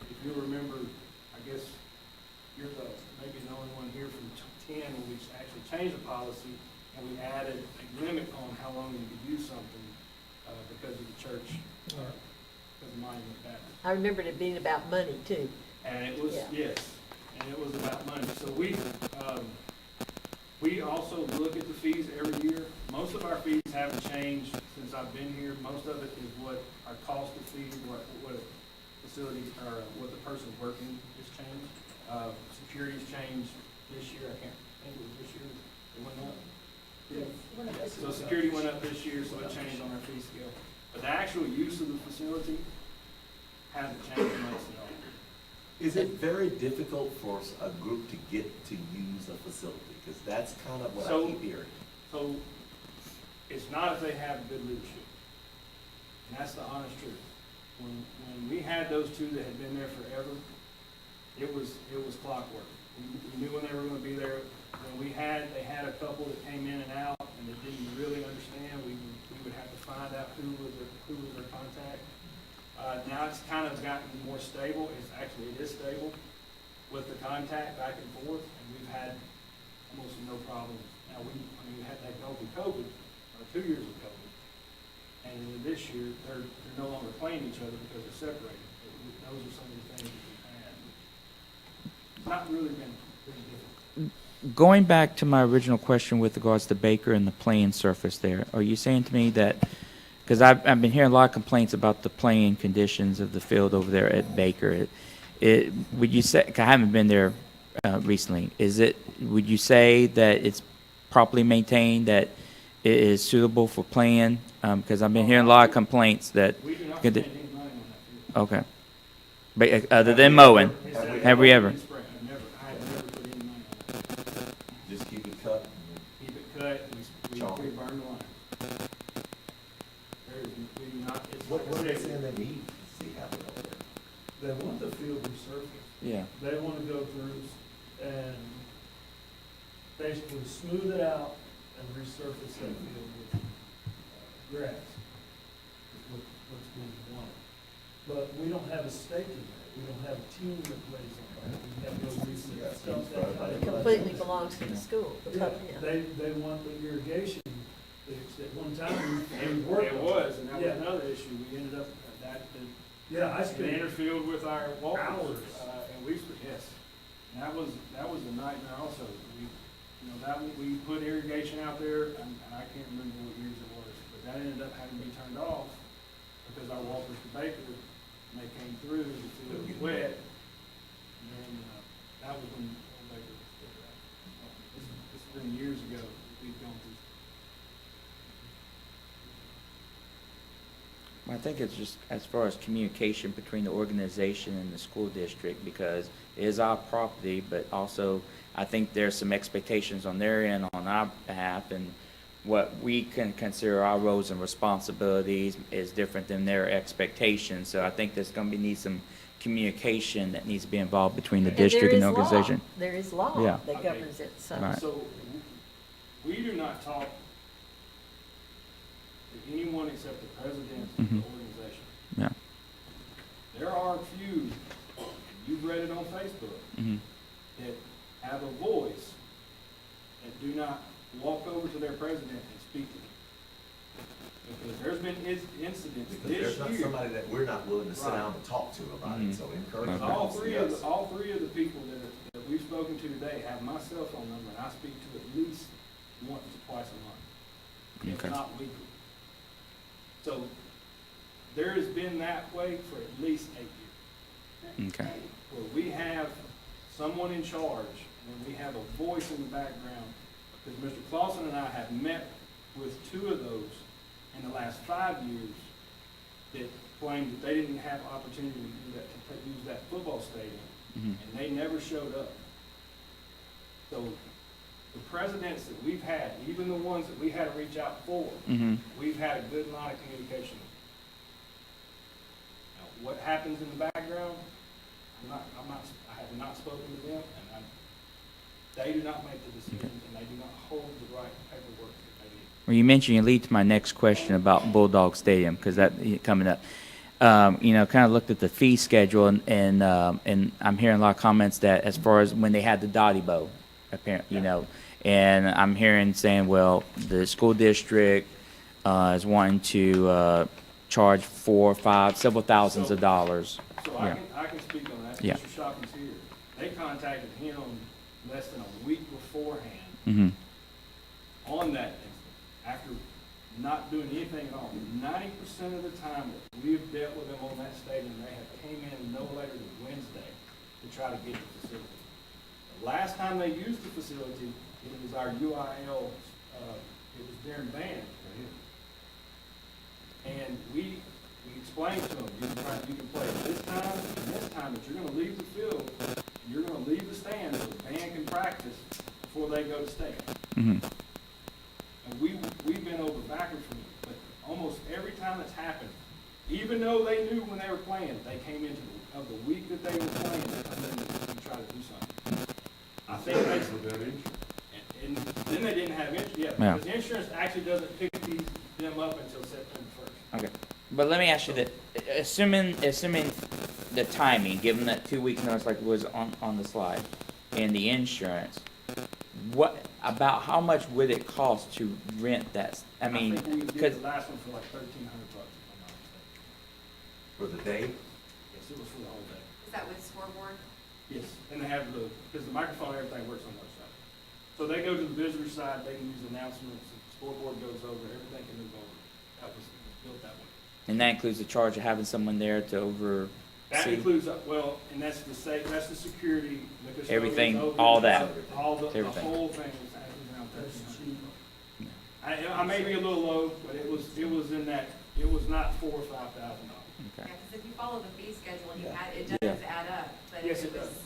If you remember, I guess you're maybe the only one here from 10 when we actually changed the policy and we added a limit on how long you could use something because of the church, because of Monument Baptist. I remembered it being about money too. And it was, yes, and it was about money. So we also look at the fees every year. Most of our fees haven't changed since I've been here. Most of it is what our cost of fees, what facilities, or what the person's working has changed. Security's changed this year. I can't think it was this year. It went up. Yeah. So security went up this year, so it changed on our fee scale. But the actual use of the facility hasn't changed much at all. Is it very difficult for a group to get to use a facility? Because that's kind of what I keep hearing. So it's not if they have good leadership. And that's the honest truth. When we had those two that had been there forever, it was clockwork. We knew when they were going to be there. When they had a couple that came in and out and they didn't really understand, we would have to find out who was their contact. Now it's kind of gotten more stable. It is stable with the contact back and forth, and we've had almost no problems. Now we had that go through COVID, or 2 years of COVID, and then this year they're no longer playing each other because they're separated. Those are some of the things that we've had. It's not really been difficult. Going back to my original question with regards to Baker and the playing surface there, are you saying to me that, because I've been hearing a lot of complaints about the playing conditions of the field over there at Baker, would you say, 'cause I haven't been there recently. Would you say that it's properly maintained, that it is suitable for playing? Because I've been hearing a lot of complaints that. We do not spend any money on that field. Okay. But other than mowing, have we ever? I have never put any money on that. Just keep it cut. Keep it cut, we burn the line. We do not, it's like I said, they need to see happen over there? they want the field resurfaced. Yeah. They want to go through and basically smooth it out and resurface that field with grass. Is what's being wanted. But we don't have a stake in that. We don't have a team that plays on that. We have no reason to dump that. It completely belongs to the school. Yeah, they want the irrigation fixed. At one time, we worked. It was, and that was Yeah. another issue. We ended up, Yeah, I it spent interfered with our walkers. hours. And yes, and that was a nightmare also. We put irrigation out there, and I can't remember what years it was, but that ended up having to be turned off because our walkers to Baker, when they came through, the field was wet. And then, that was when Old Baker was still there. It's been years ago that we've gone through. I think it's just as far as communication between the organization and the school district, because it is our property, but also I think there's some expectations on their end, on our behalf, and what we can consider our roles and responsibilities is different than their expectations. So I think there's going to need some communication that needs to be involved between the district and the organization. There is law Yeah. that governs it, so. Right. So, we do not talk to anyone except the president of the organization. Yeah. There are a few, you've read it on Facebook, that have a voice that do not walk over to their president and speak to them. Because there's been incidents Because this there's not year. somebody that we're not willing to sit Right. down and talk to about it, so encourage them. All three of Yes. the people that we've spoken to today have my cell phone number, and I speak to at least once or twice a month, Okay. if not weekly. So there has been that way for at least 8 years. Okay. Where we have someone in charge, and we have a voice in the background, because Mr. Clausen and I have met with 2 of those in the last 5 years that claimed that they didn't have opportunity to do that, to use that football stadium, and they never showed up. So the presidents that we've had, even the ones that we had to reach out for, we've had a good line of communication. Now, what happens in the background, I have not spoken to them, and they do not make the decisions, and they do not hold the right paperwork that they need. Well, you mentioned, you lead to my next question about Bulldog Stadium, because that coming up. Kind of looked at the fee schedule, and I'm hearing a lot of comments that as far as when they had the Dottie Bow, apparently, and I'm hearing saying, well, the school district is wanting to charge $4, $5, several thousands of dollars. So Yeah. I can speak on that. Yeah. Mr. Shopping's here. They contacted him less than a week beforehand on that incident, after not doing anything at all. 90% of the time that we have dealt with them on that stadium, they have came in no later than Wednesday to try to get the facility. The last time they used the facility, it was our UIL, it was during band. And we explained to them, you can play this time and this time, but you're gonna leave the field, and you're gonna leave the stand so the band can practice before they go to state. And we've been over backwards from it, but almost every time it's happened, even though they knew when they were playing, they came into the week that they were playing, they come in and try to do something. I think and then they didn't have insurance, because insurance actually doesn't pick them up until September 1st. Okay. But let me ask you that, assuming the timing, given that 2 weeks notice like was on the slide, and the insurance, about how much would it cost to rent that? I mean, think we did because the last one for like $1,300, if I'm not mistaken. For the day? Yes, it was for the whole day. Is that with scoreboard? Yes, and they have because the microphone, everything works on those sides. So they go to the visitor side, they can use announcements, the scoreboard goes over, everything can move over. That was built that way. and that includes the charge of having someone there to That See? includes, well, and that's the security, the custodians, Everything, open, all that. All the Everything. whole thing was around 13. I may be a little low, but it was in that, it was not $4,000 or $5,000. Okay. Yeah, because if you follow the fee schedule, and it Yeah. does add up, but Yes, it it was. does.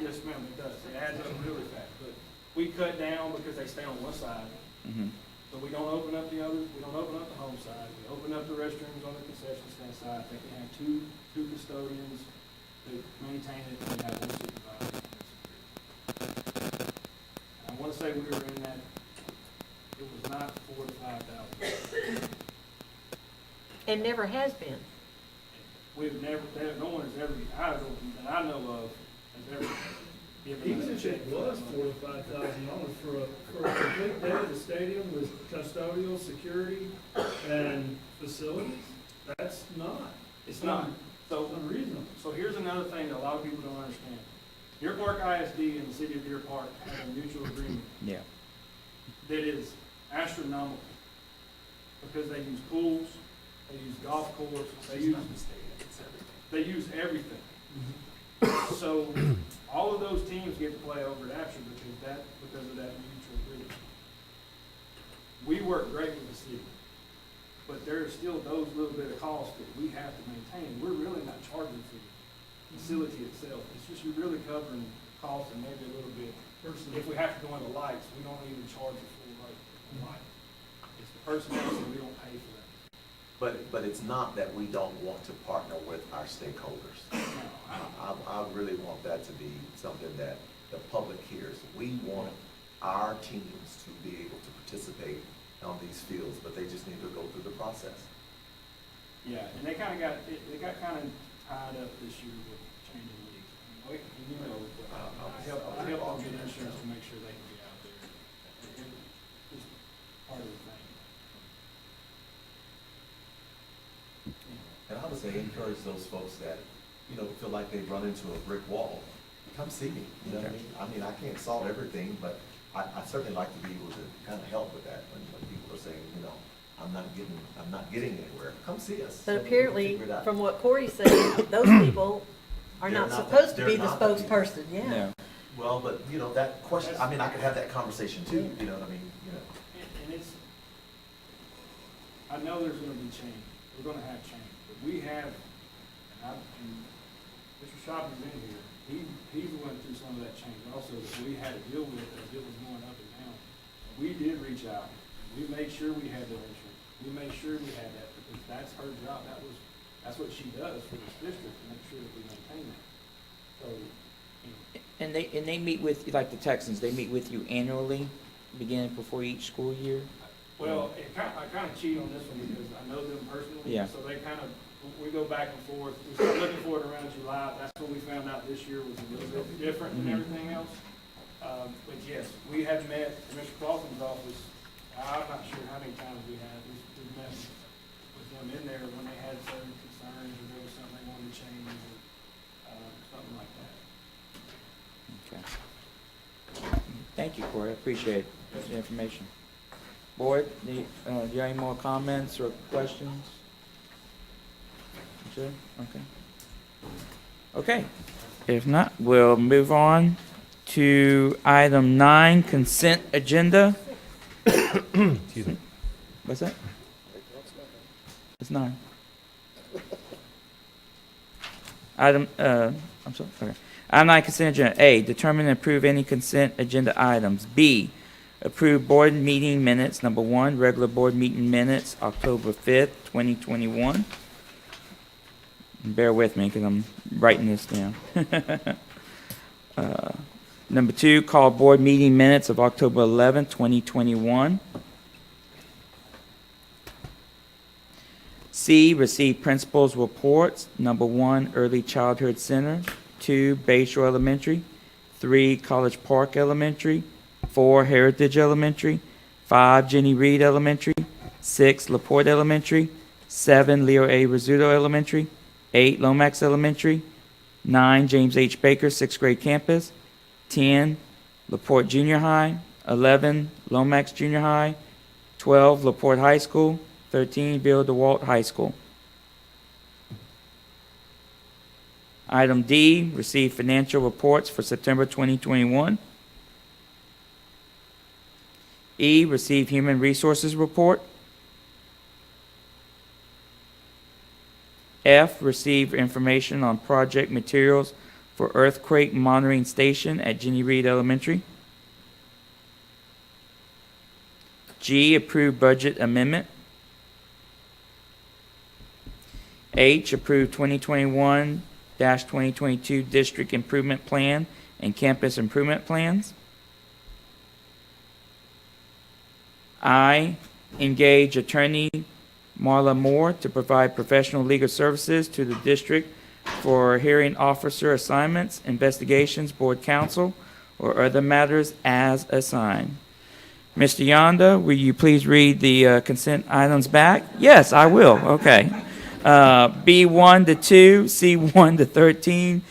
Yes, ma'am, it does. It adds up really fast, but we cut down because they stay on one side. Mhm. So we don't open up the others, we don't open up the home side, we open up the restrooms on the concession stand side. They can have two custodians to maintain it, and we have one supervisor. And security. I want to say we were in that, it was not $4,000 to $5,000. And never has been. We've never, no one has ever, that I know of, has ever given us Even a if check it for was that. $4,000 to $5,000 for a complete day at the stadium with custodial, security, and facilities, that's not. It's not. So, Unreasonable. so here's another thing that a lot of people don't understand. Deer Park ISD and the city of Deer Park have a mutual agreement Yeah. that is astronomical. Because they use pools, they use golf courses, they use everything. So all of those teams get to play over at Asher because of that mutual agreement. We work great with the city, but there are still those little bit of costs that we have to maintain. We're really not charging for the facility itself. It's just you're really covering costs and maybe a little bit. If we have to go into lights, we don't even charge the full rate on light. It's the personnel, so we don't pay for that. But it's not that we don't want to partner with our stakeholders. I really want that to be something that the public hears. We want our teams to be able to participate on these fields, but they just need to go through the process. Yeah, and they kind of got kind of tied up this year with changing leagues. I mean, you know, I help them get insurance to make sure they can be out there. It's part of the thing. And I would say encourage those folks that, feel like they've run into a brick wall. Come see me, you know what I mean? I mean, I can't solve everything, but I certainly like to be able to kind of help with that when people are saying, I'm not getting anywhere. Come see us. But So we can apparently, figure it out. from what Corey said, those people are They're not not supposed to the- be they're the not the people. spokesperson, yeah. No. Well, but, that question, I mean, I could have that conversation too, you know what I mean? And it's, I know there's gonna be change. We're gonna have change, but we have, and Mr. Shopping's in here, he's went through some of that change also that we had to deal with as it was going up and down. We did reach out. We made sure we had their insurance. We made sure we had that because that's her job. That's what she does for this district to make sure that we maintain that. So, And they meet with, like the Texans, they meet with you annually, beginning before each school year? well, I kind of cheat on this one because I know them personally. Yeah. So they we go back and forth. We start looking for it around July. That's what we found out this year was a little bit different than everything else. But yes, we have met in Mr. Clausen's office. I'm not sure how many times we have. We've met with them in there when they had certain concerns or there was something they wanted to change or something like that. Okay. Thank you, Corey, I appreciate the information. Board, do you have any more comments or questions? Sure, okay. Okay, if not, we'll move on to item 9, consent agenda. Excuse me. What's that? It's 9. I'm sorry, okay. Item 9, consent agenda. A, determine and approve any consent agenda items. B, approve board meeting minutes. Number 1, regular board meeting minutes, October 5th, 2021. Bear with me because I'm writing this down. Number 2, call board meeting minutes of October 11th, 2021. C, receive principals' reports. Number 1, Early Childhood Center. 2, Bayshore Elementary. 3, College Park Elementary. 4, Heritage Elementary. 5, Jenny Reed Elementary. 6, LaPorte Elementary. 7, Leo A. Rizzuto Elementary. 8, Lomax Elementary. 9, James H. Baker 6th grade campus. 10, LaPorte Junior High. 11, Lomax Junior High. 12, LaPorte High School. 13, Bill DeWalt High School. Item D, receive financial reports for September 2021. E, receive human resources report. F, receive information on project materials for earthquake monitoring station at Jenny Reed Elementary. G, approve budget amendment. H, approve 2021-2022 district improvement plan and campus improvement plans. I, engage attorney Marla Moore to provide professional legal services to the district for hearing officer assignments, investigations, board counsel, or other matters as assigned. Mr. Yonda, will you please read the consent items back? Yes, I will. Okay. B1 to 2, C1 to 13,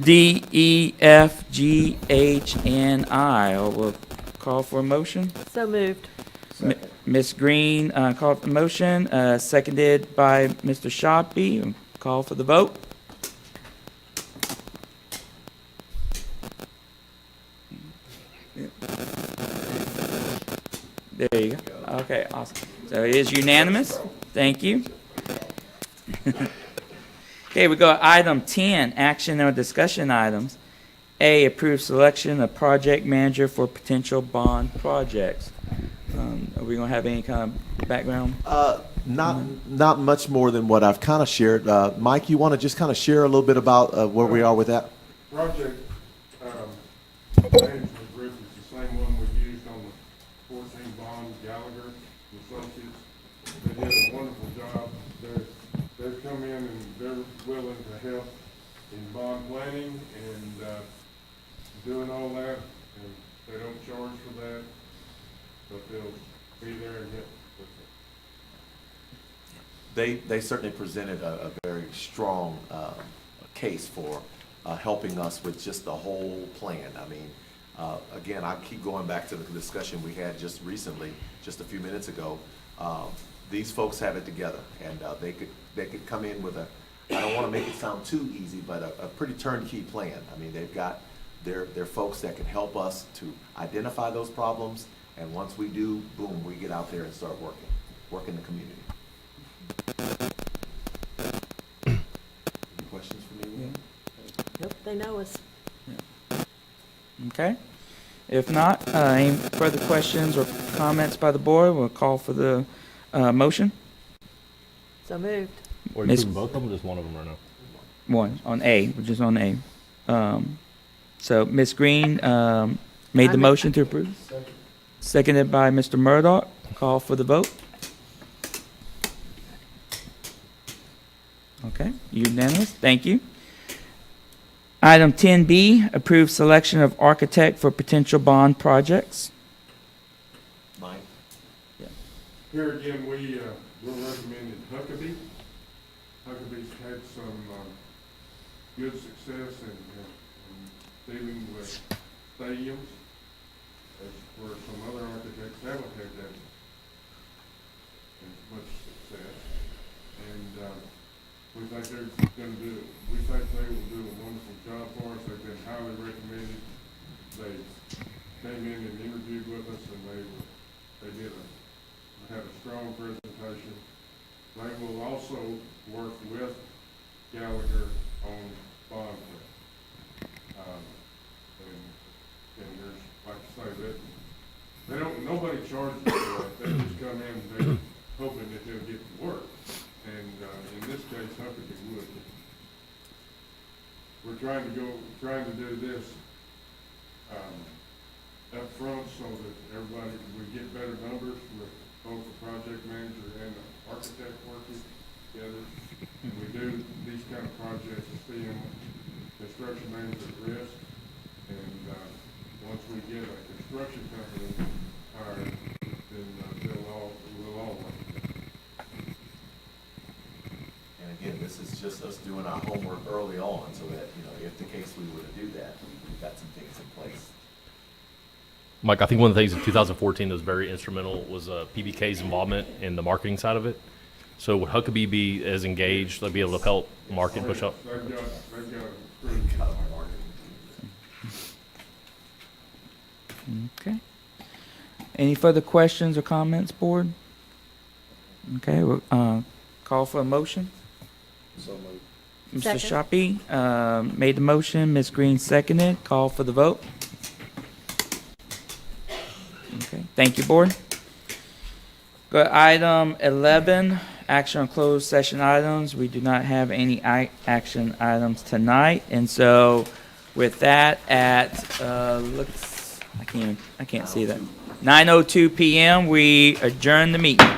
D, E, F, G, H, and I. We'll call for a motion. So moved. Ms. Green called for the motion, seconded by Mr. Shoppe. Call for the vote. There you go. Okay, awesome. So it is unanimous. Thank you. Okay, we go to item 10, action or discussion items. A, approve selection of project manager for potential bond projects. Are we going to have any kind of background? Not much more than what I've kind of shared. Mike, you want to just kind of share a little bit about where we are with that? Project management group is the same one we used on the 14 bond, Gallagher and Associates. They did a wonderful job. They've come in and they're willing to help in bond planning and doing all that, and they don't charge for that, but they'll be there and help with it. They certainly presented a very strong case for helping us with just the whole plan. I mean, again, I keep going back to the discussion we had just recently, just a few minutes ago. These folks have it together, and they could come in with I don't want to make it sound too easy, but a pretty turnkey plan. I mean, they've got their folks that can help us to identify those problems, and once we do, boom, we get out there and start working the community. Any questions for me? Nope, they know us. Okay. If not, any further questions or comments by the board, we'll call for the motion. So moved. Or you approve both of them, or just one of them right now? One, on A, which is on A. So Ms. Green made the motion to approve. Seconded by Mr. Murdoch. Call for the vote. Okay, unanimous. Thank you. Item 10B, approve selection of architect for potential bond projects. Mike? Here again, we're recommending Huckabee. Huckabee's had some good success in dealing with stadiums, where some other architects haven't had that much success. And we think they will do a wonderful job for us. They've been highly recommended. They came in and interviewed with us, and they had a strong presentation. They will also work with Gallagher on bond plan. And there's, like I say, nobody charges for that. They just come in and they're hoping that they'll get to work. And in this case, Huckabee would. We're trying to do this up front so that we get better numbers with both the project manager and the architect working together. And we do these kind of projects to see them, construction manager at risk. And once we get a construction company hired, then we'll all work. And again, this is just us doing our homework early on, so that, if the case we were to do that, we've got some things in place. Mike, I think one of the things in 2014 that was very instrumental was PBK's involvement in the marketing side of it. So would Huckabee be as engaged, they'd be able to help market push up? They've got a pretty Okay. Any further questions or comments, board? Okay, we'll call for a motion. So moved. Mr. Second. Sharpie made the motion, Ms. Green seconded. Call for the vote. Okay, thank you, board. Go to item 11, action on closed session items. We do not have any action items tonight, and so with that, at I can't see that. 9:02 p.m. we adjourn the meeting.